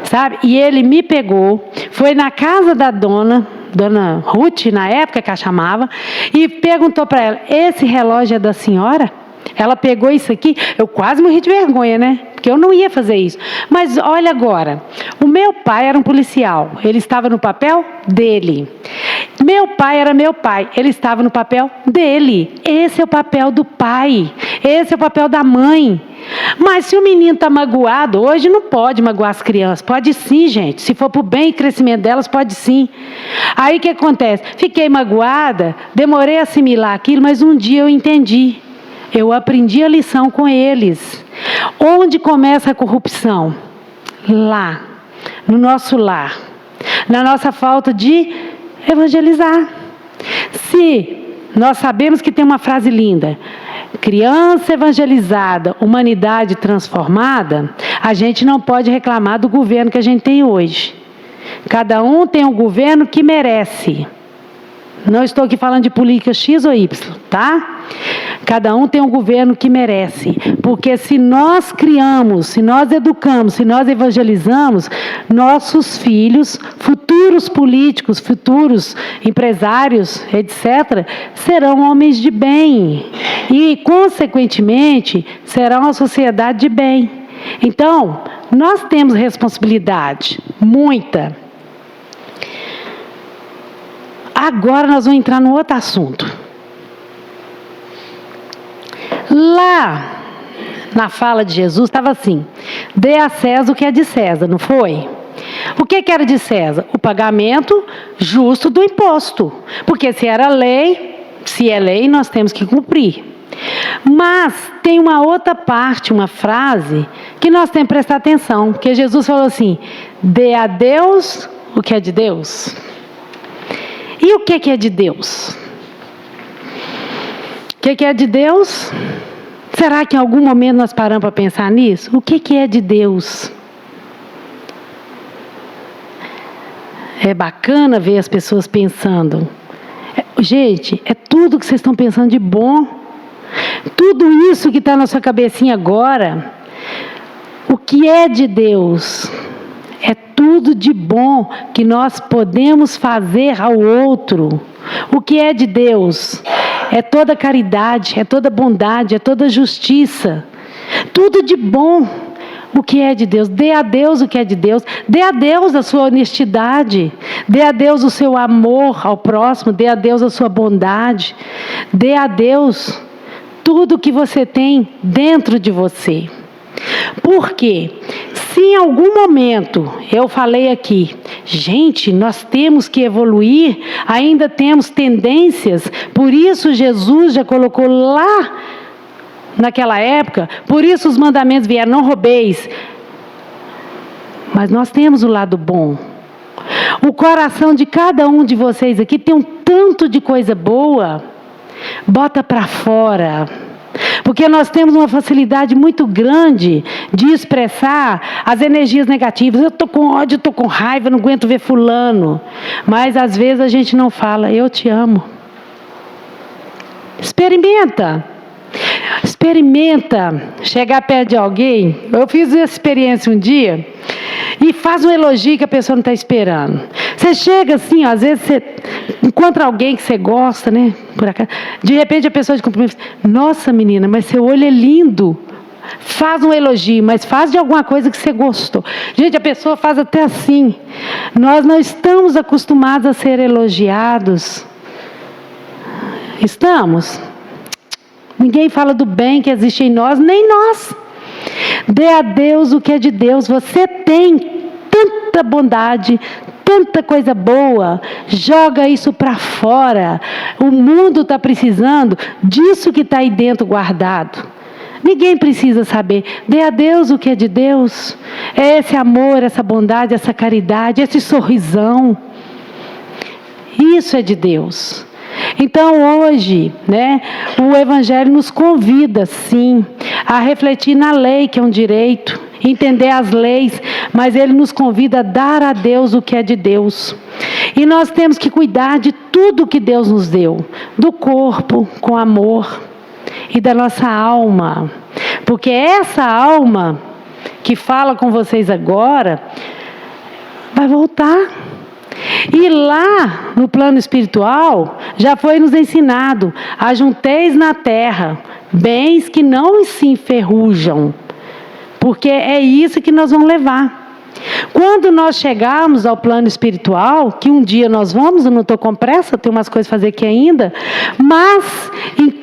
sabe? E ele me pegou, foi na casa da dona Ruth, na época que a chamava, e perguntou para ela, esse relógio é da senhora? Ela pegou isso aqui, eu quase morri de vergonha, né? Porque eu não ia fazer isso. Mas olha agora, o meu pai era um policial, ele estava no papel dele. Meu pai era meu pai, ele estava no papel dele. Esse é o papel do pai, esse é o papel da mãe. Mas se o menino está magoado, hoje não pode magoar as crianças. Pode sim, gente. Se for para o bem e crescimento delas, pode sim. Aí o que acontece? Fiquei magoada, demorei a assimilar aquilo, mas um dia eu entendi. Eu aprendi a lição com eles. Onde começa a corrupção? Lá, no nosso lar. Na nossa falta de evangelizar. Se nós sabemos que tem uma frase linda, criança evangelizada, humanidade transformada, a gente não pode reclamar do governo que a gente tem hoje. Cada um tem um governo que merece. Não estou aqui falando de política X ou Y, tá? Cada um tem um governo que merece. Porque se nós criamos, se nós educamos, se nós evangelizamos, nossos filhos, futuros políticos, futuros empresários, etc., serão homens de bem. E, consequentemente, serão uma sociedade de bem. Então, nós temos responsabilidade, muita. Agora nós vamos entrar num outro assunto. Lá, na fala de Jesus, estava assim, dê a César o que é de César, não foi? O que era de César? O pagamento justo do imposto. Porque se era lei, se é lei, nós temos que cumprir. Mas tem uma outra parte, uma frase, que nós temos que prestar atenção. Porque Jesus falou assim, dê a Deus o que é de Deus. E o que é de Deus? O que é de Deus? Será que em algum momento nós paramos para pensar nisso? O que é de Deus? É bacana ver as pessoas pensando. Gente, é tudo que vocês estão pensando de bom. Tudo isso que está na sua cabecinha agora. O que é de Deus? É tudo de bom que nós podemos fazer ao outro. O que é de Deus? É toda caridade, é toda bondade, é toda justiça. Tudo de bom, o que é de Deus. Dê a Deus o que é de Deus. Dê a Deus a sua honestidade. Dê a Deus o seu amor ao próximo. Dê a Deus a sua bondade. Dê a Deus tudo o que você tem dentro de você. Por quê? Se em algum momento eu falei aqui, gente, nós temos que evoluir, ainda temos tendências, por isso Jesus já colocou lá naquela época, por isso os mandamentos vieram, não roubeis. Mas nós temos o lado bom. O coração de cada um de vocês aqui tem um tanto de coisa boa. Bota para fora. Porque nós temos uma facilidade muito grande de expressar as energias negativas. Eu estou com ódio, estou com raiva, não aguento ver fulano. Mas às vezes a gente não fala, eu te amo. Experimenta chegar perto de alguém. Eu fiz essa experiência um dia e faz um elogio que a pessoa não está esperando. Você chega assim, ó, às vezes você encontra alguém que você gosta, né? Por acaso, de repente a pessoa te cumprimenta. Nossa, menina, mas seu olho é lindo. Faz um elogio, mas faz de alguma coisa que você gostou. Gente, a pessoa faz até assim. Nós não estamos acostumados a ser elogiados. Estamos? Ninguém fala do bem que existe em nós, nem nós. Dê a Deus o que é de Deus. Você tem tanta bondade, tanta coisa boa. Joga isso para fora. O mundo está precisando disso que está aí dentro guardado. Ninguém precisa saber. Dê a Deus o que é de Deus. É esse amor, essa bondade, essa caridade, esse sorrisão. Isso é de Deus. Então hoje, né, o Evangelho nos convida, sim, a refletir na lei, que é um direito, entender as leis, mas ele nos convida a dar a Deus o que é de Deus. E nós temos que cuidar de tudo que Deus nos deu, do corpo com amor e da nossa alma, porque essa alma que fala com vocês agora vai voltar. E lá no plano espiritual já foi nos ensinado: ajunteis na terra bens que não se enferrujam, porque é isso que nós vamos levar. Quando nós chegarmos ao plano espiritual, que um dia nós vamos, eu não estou com pressa, tenho umas coisas a fazer aqui ainda, mas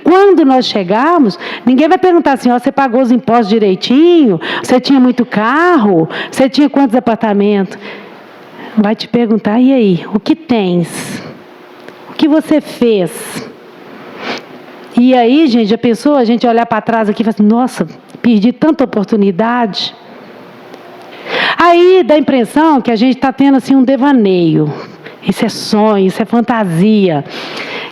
quando nós chegarmos, ninguém vai perguntar assim: ó, você pagou os impostos direitinho? Você tinha muito carro? Você tinha quantos apartamentos? Vai te perguntar: e aí, o que tens? O que você fez? E aí, gente, já pensou a gente olhar para trás aqui e falar assim: nossa, perdi tanta oportunidade. Aí dá a impressão que a gente está tendo assim um devaneio. Isso é sonho, isso é fantasia.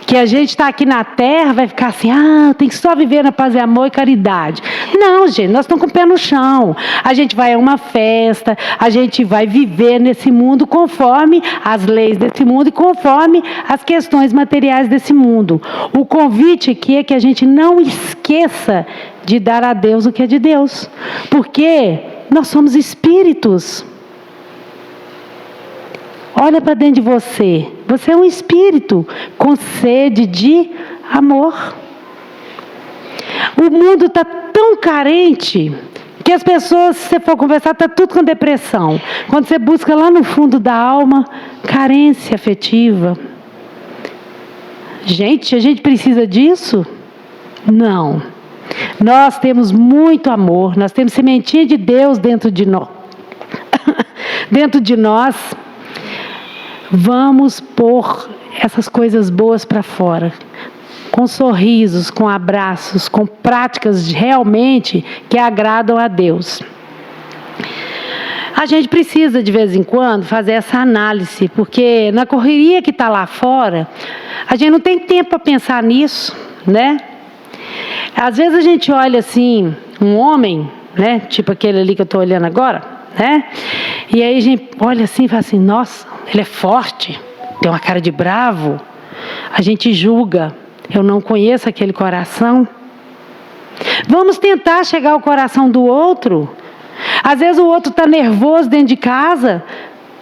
Que a gente está aqui na terra, vai ficar assim: tem que só viver na paz e amor e caridade. Não, gente, nós estamos com o pé no chão. A gente vai a uma festa, a gente vai viver nesse mundo conforme as leis desse mundo e conforme as questões materiais desse mundo. O convite aqui é que a gente não esqueça de dar a Deus o que é de Deus. Porque nós somos espíritos. Olha para dentro de você. Você é um espírito com sede de amor. O mundo está tão carente que as pessoas, se você for conversar, está tudo com depressão. Quando você busca lá no fundo da alma, carência afetiva. Gente, a gente precisa disso? Não. Nós temos muito amor, nós temos sementinha de Deus dentro de nós. Dentro de nós. Vamos pôr essas coisas boas para fora, com sorrisos, com abraços, com práticas realmente que agradam a Deus. A gente precisa de vez em quando fazer essa análise, porque na correria que está lá fora, a gente não tem tempo para pensar nisso, né? Às vezes a gente olha assim, um homem, né? Tipo aquele ali que eu estou olhando agora, né? E aí a gente olha assim e fala assim: nossa, ele é forte, tem uma cara de bravo. A gente julga. Eu não conheço aquele coração. Vamos tentar chegar ao coração do outro. Às vezes o outro está nervoso dentro de casa,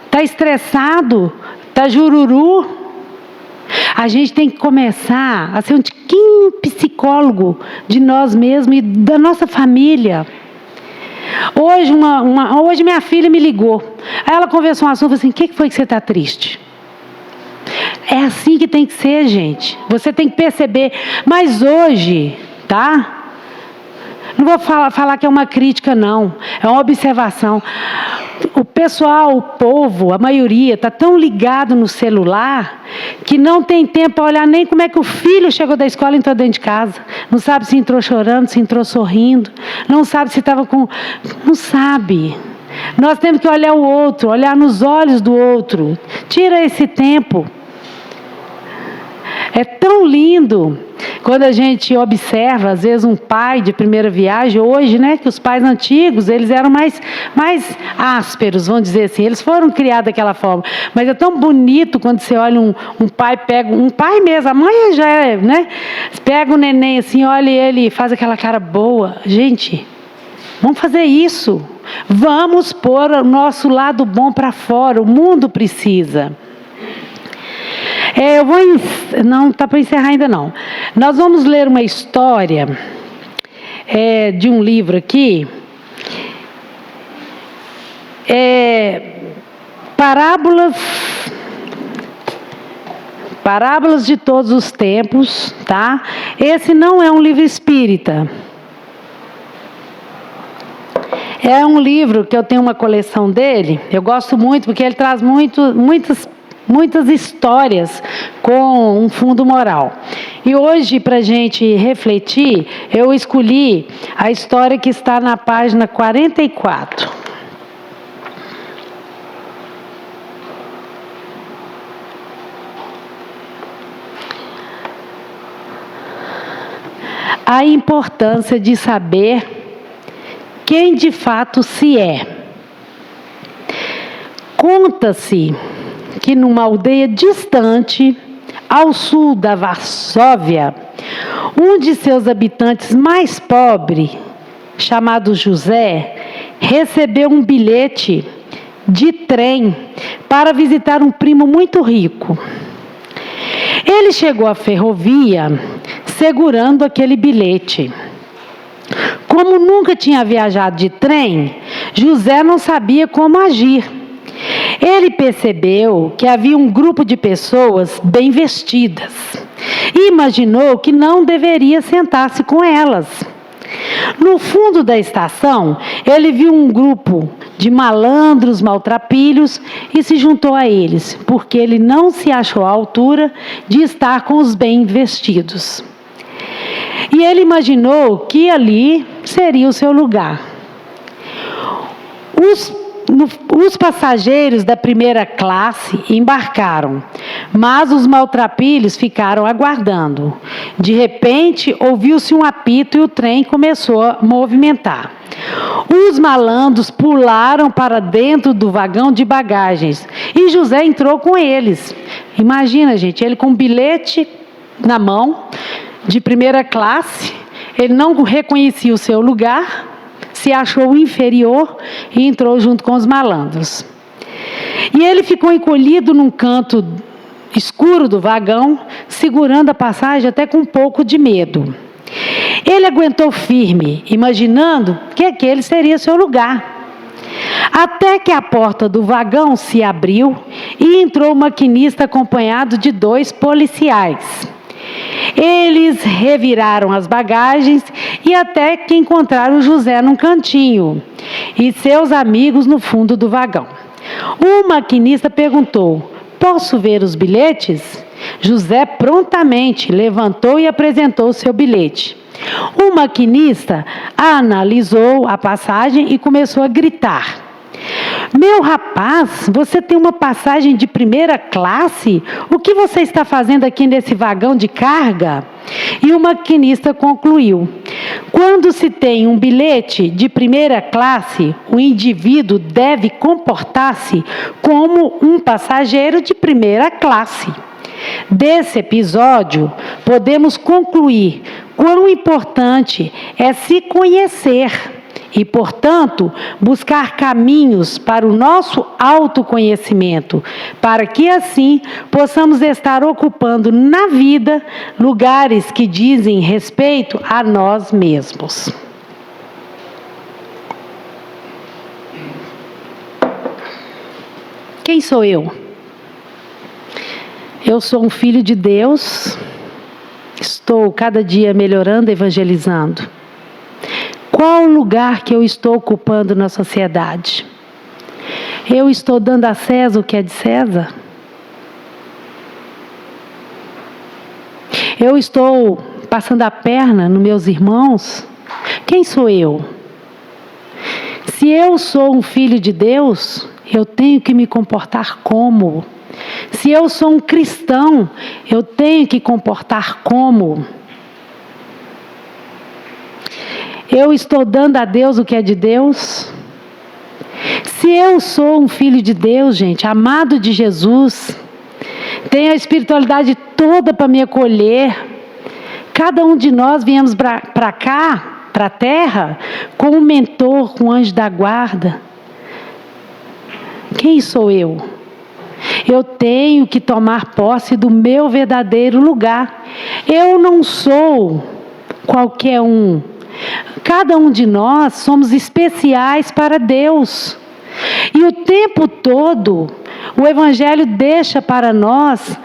está estressado, está jururu. A gente tem que começar a ser um tiquinho um psicólogo de nós mesmos e da nossa família. Hoje minha filha me ligou. Aí ela conversou um assunto assim: o que foi que você está triste? É assim que tem que ser, gente. Você tem que perceber. Mas hoje, tá? Não vou falar que é uma crítica, não. É uma observação. O pessoal, o povo, a maioria, está tão ligado no celular que não tem tempo para olhar nem como é que o filho chegou da escola e entrou dentro de casa. Não sabe se entrou chorando, se entrou sorrindo. Não sabe se estava com... Não sabe. Nós temos que olhar o outro, olhar nos olhos do outro. Tira esse tempo. É tão lindo quando a gente observa, às vezes, um pai de primeira viagem. Hoje, né, que os pais antigos, eles eram mais ásperos, vamos dizer assim. Eles foram criados daquela forma. Mas é tão bonito quando você olha um pai, pega um pai mesmo, a mãe já é, né? Pega o neném assim, olha ele e faz aquela cara boa. Gente, vamos fazer isso. Vamos pôr o nosso lado bom para fora. O mundo precisa. Não está para encerrar ainda não. Nós vamos ler uma história de um livro aqui. Parábolas de todos os tempos, tá? Esse não é um livro espírita. É um livro que eu tenho uma coleção dele. Eu gosto muito porque ele traz muitas histórias com um fundo moral. E hoje, para a gente refletir, eu escolhi a história que está na página 44. A importância de saber quem de fato se é. Conta-se que numa aldeia distante, ao sul da Varsóvia, um de seus habitantes mais pobre, chamado José, recebeu um bilhete de trem para visitar um primo muito rico. Ele chegou à ferrovia segurando aquele bilhete. Como nunca tinha viajado de trem, José não sabia como agir. Ele percebeu que havia um grupo de pessoas bem vestidas e imaginou que não deveria sentar-se com elas. No fundo da estação, ele viu um grupo de malandros maltrapilhos e se juntou a eles, porque ele não se achou à altura de estar com os bem vestidos. E ele imaginou que ali seria o seu lugar. Os passageiros da primeira classe embarcaram, mas os maltrapilhos ficaram aguardando. De repente, ouviu-se um apito e o trem começou a movimentar. Os malandros pularam para dentro do vagão de bagagens e José entrou com eles. Imagina, gente, ele com um bilhete na mão, de primeira classe, ele não reconhecia o seu lugar, se achou inferior e entrou junto com os malandros. E ele ficou encolhido num canto escuro do vagão, segurando a passagem até com um pouco de medo. Ele aguentou firme, imaginando que aquele seria seu lugar. Até que a porta do vagão se abriu e entrou o maquinista acompanhado de 2 policiais. Eles reviraram as bagagens e até que encontraram José num cantinho e seus amigos no fundo do vagão. O maquinista perguntou: "Posso ver os bilhetes?" José prontamente levantou e apresentou seu bilhete. O maquinista analisou a passagem e começou a gritar: "Meu rapaz, você tem uma passagem de primeira classe? O que você está fazendo aqui nesse vagão de carga?" E o maquinista concluiu: "Quando se tem um bilhete de primeira classe, o indivíduo deve comportar-se como um passageiro de primeira classe." Desse episódio, podemos concluir quão importante é se conhecer e, portanto, buscar caminhos para o nosso autoconhecimento, para que assim possamos estar ocupando na vida lugares que dizem respeito a nós mesmos. Quem sou eu? Eu sou um filho de Deus, estou cada dia melhorando, evangelizando. Qual o lugar que eu estou ocupando na sociedade? Eu estou dando a César o que é de César? Eu estou passando a perna nos meus irmãos? Quem sou eu? Se eu sou um filho de Deus, eu tenho que me comportar como? Se eu sou um cristão, eu tenho que comportar como? Eu estou dando a Deus o que é de Deus? Se eu sou um filho de Deus, gente, amado de Jesus, tenho a espiritualidade toda para me acolher. Cada um de nós viemos para cá, para a terra, com um mentor, com um anjo da guarda. Quem sou eu? Eu tenho que tomar posse do meu verdadeiro lugar. Eu não sou qualquer um. Cada um de nós somos especiais para Deus. E o tempo todo, o Evangelho deixa para nós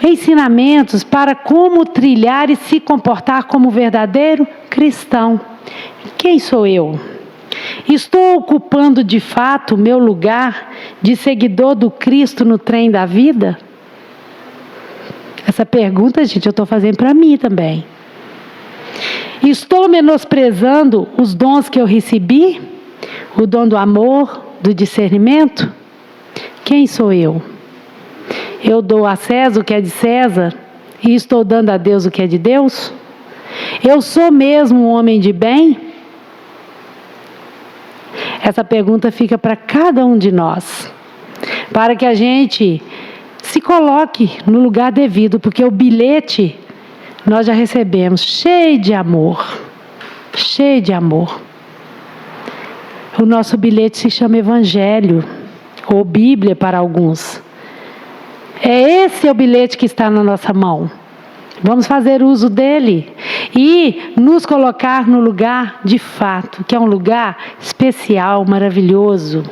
ensinamentos para como trilhar e se comportar como verdadeiro cristão. Quem sou eu? Estou ocupando de fato o meu lugar de seguidor do Cristo no trem da vida? Essa pergunta, gente, eu estou fazendo para mim também. Estou menosprezando os dons que eu recebi? O dom do amor, do discernimento? Quem sou eu? Eu dou a César o que é de César e estou dando a Deus o que é de Deus? Eu sou mesmo um homem de bem? Essa pergunta fica para cada um de nós, para que a gente se coloque no lugar devido, porque o bilhete nós já recebemos, cheio de amor, cheio de amor. O nosso bilhete se chama Evangelho, ou Bíblia para alguns. Esse é o bilhete que está na nossa mão. Vamos fazer uso dele e nos colocar no lugar de fato, que é um lugar especial, maravilhoso,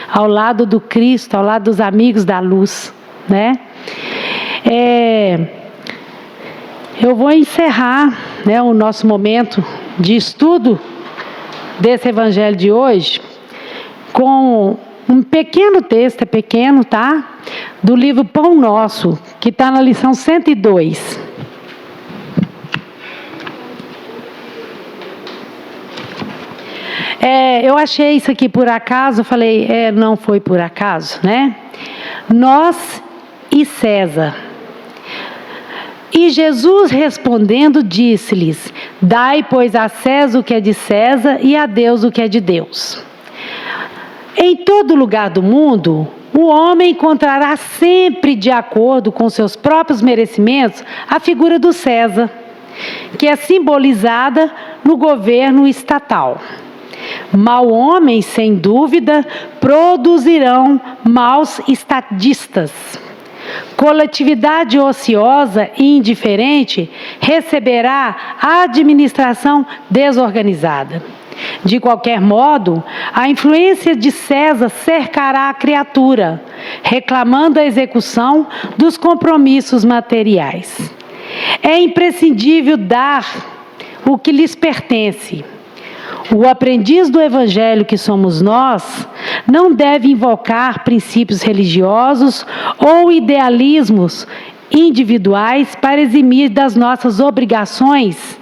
ao lado do Cristo, ao lado dos amigos da luz, né? Eu vou encerrar, né, o nosso momento de estudo desse evangelho de hoje com um pequeno texto, é pequeno, tá? Do livro Pão Nosso, que está na lição 102. Eu achei isso aqui por acaso, falei, não foi por acaso, né? Nós e César. E Jesus respondendo disse-lhes, dai, pois, a César o que é de César e a Deus o que é de Deus. Em todo lugar do mundo, o homem encontrará sempre, de acordo com seus próprios merecimentos, a figura do César, que é simbolizada no governo estatal. Mau homens, sem dúvida, produzirão maus estadistas. Coletividade ociosa e indiferente receberá a administração desorganizada. De qualquer modo, a influência de César cercará a criatura, reclamando a execução dos compromissos materiais. É imprescindível dar o que lhes pertence. O aprendiz do Evangelho que somos nós não deve invocar princípios religiosos ou idealismos individuais para eximir das nossas obrigações.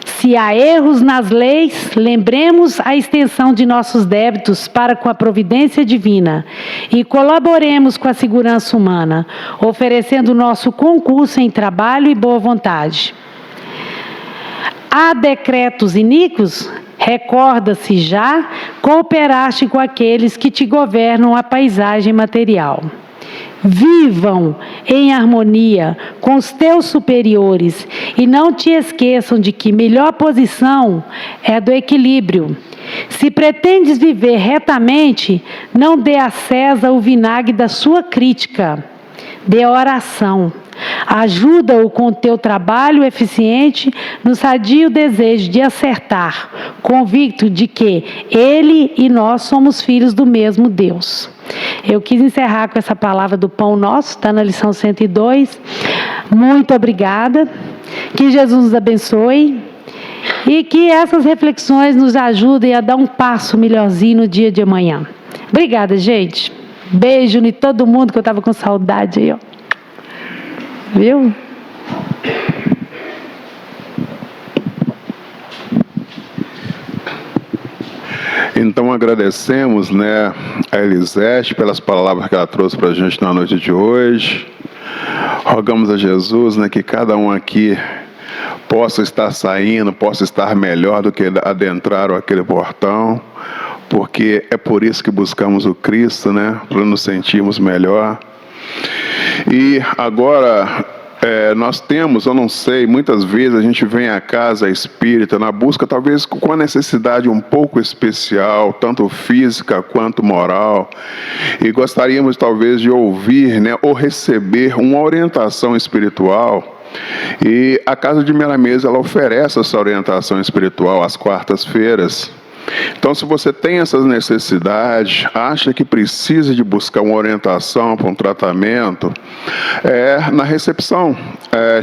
Se há erros nas leis, lembremos a extensão de nossos débitos para com a providência divina e colaboremos com a segurança humana, oferecendo nosso concurso em trabalho e boa vontade. Há decretos iníquos? Recorda-se já, cooperaste com aqueles que te governam a paisagem material. Vivam em harmonia com os teus superiores e não te esqueçam de que melhor posição é a do equilíbrio. Se pretendes viver retamente, não dê a César o vinagre da sua crítica. Dê a oração. Ajuda-o com o teu trabalho eficiente no sadio desejo de acertar, convicto de que ele e nós somos filhos do mesmo Deus. Eu quis encerrar com essa palavra do Pão Nosso, está na lição 102. Muito obrigada. Que Jesus nos abençoe e que essas reflexões nos ajudem a dar um passo melhorzinho no dia de amanhã. Obrigada, gente. Beijo em todo mundo que eu estava com saudade aí, ó. Viu? Então agradecemos, né, a Elisete pelas palavras que ela trouxe para a gente na noite de hoje. Rogamos a Jesus, né, que cada um aqui possa estar saindo, possa estar melhor do que adentraram aquele portão, porque é por isso que buscamos o Cristo, né, para nos sentirmos melhor. E agora nós temos, eu não sei, muitas vezes a gente vem à casa espírita na busca talvez com a necessidade um pouco especial, tanto física quanto moral, e gostaríamos talvez de ouvir, né, ou receber uma orientação espiritual. E a Casa de Meramesa, ela oferece essa orientação espiritual às quartas-feiras. Então, se você tem essas necessidades, acha que precisa de buscar uma orientação para um tratamento, na recepção,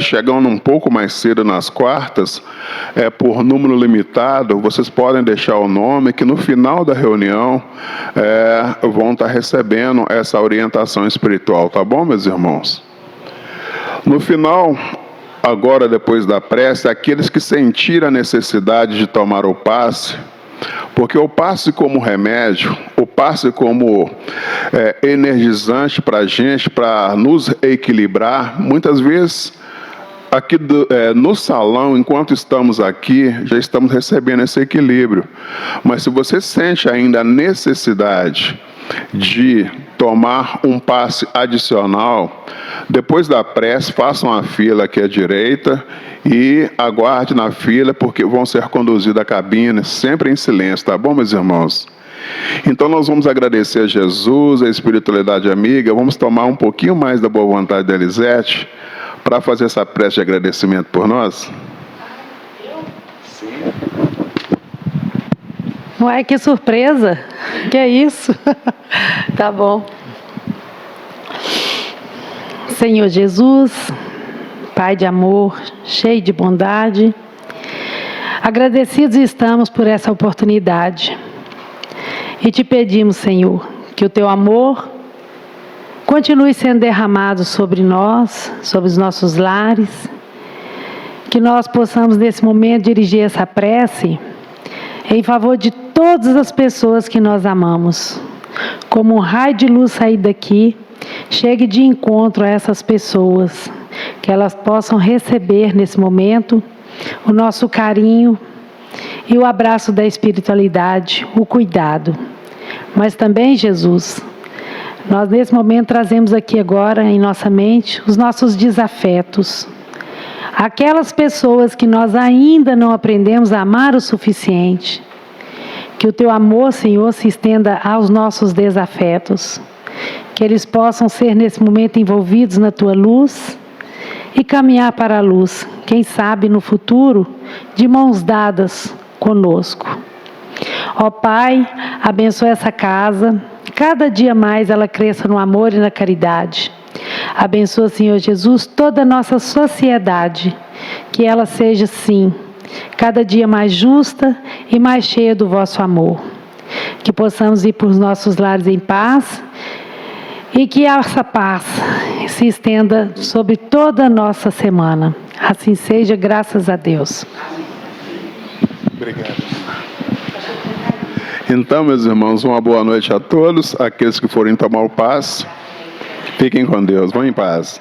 chegando um pouco mais cedo nas quartas, por número limitado, vocês podem deixar o nome, que no final da reunião vão estar recebendo essa orientação espiritual, tá bom, meus irmãos? No final, agora depois da prece, aqueles que sentiram a necessidade de tomar o passe, porque o passe como remédio, o passe como energizante para a gente, para nos equilibrar, muitas vezes aqui no salão, enquanto estamos aqui, já estamos recebendo esse equilíbrio. Mas se você sente ainda a necessidade de tomar um passe adicional, depois da prece, façam a fila aqui à direita e aguarde na fila, porque vão ser conduzidos à cabine, sempre em silêncio, tá bom, meus irmãos? Então nós vamos agradecer a Jesus, a espiritualidade amiga, vamos tomar um pouquinho mais da boa vontade da Elisete, para fazer essa prece de agradecimento por nós. Ué, que surpresa! Que é isso? Tá bom. Senhor Jesus, Pai de amor, cheio de bondade, agradecidos estamos por essa oportunidade. E te pedimos, Senhor, que o teu amor continue sendo derramado sobre nós, sobre os nossos lares, que nós possamos nesse momento dirigir essa prece em favor de todas as pessoas que nós amamos. Como um raio de luz sair daqui, chegue de encontro a essas pessoas, que elas possam receber nesse momento o nosso carinho e o abraço da espiritualidade, o cuidado. Mas também, Jesus, nós nesse momento trazemos aqui agora em nossa mente os nossos desafetos. Aquelas pessoas que nós ainda não aprendemos a amar o suficiente. Que o teu amor, Senhor, se estenda aos nossos desafetos. Que eles possam ser nesse momento envolvidos na tua luz e caminhar para a luz. Quem sabe no futuro, de mãos dadas conosco. Ó Pai, abençoa essa casa. Cada dia mais ela cresça no amor e na caridade. Abençoa, Senhor Jesus, toda a nossa sociedade. Que ela seja, sim, cada dia mais justa e mais cheia do vosso amor. Que possamos ir para os nossos lares em paz e que essa paz se estenda sobre toda a nossa semana. Assim seja, graças a Deus. Obrigado. Então, meus irmãos, uma boa noite a todos. Aqueles que forem tomar o passe, fiquem com Deus. Vão em paz.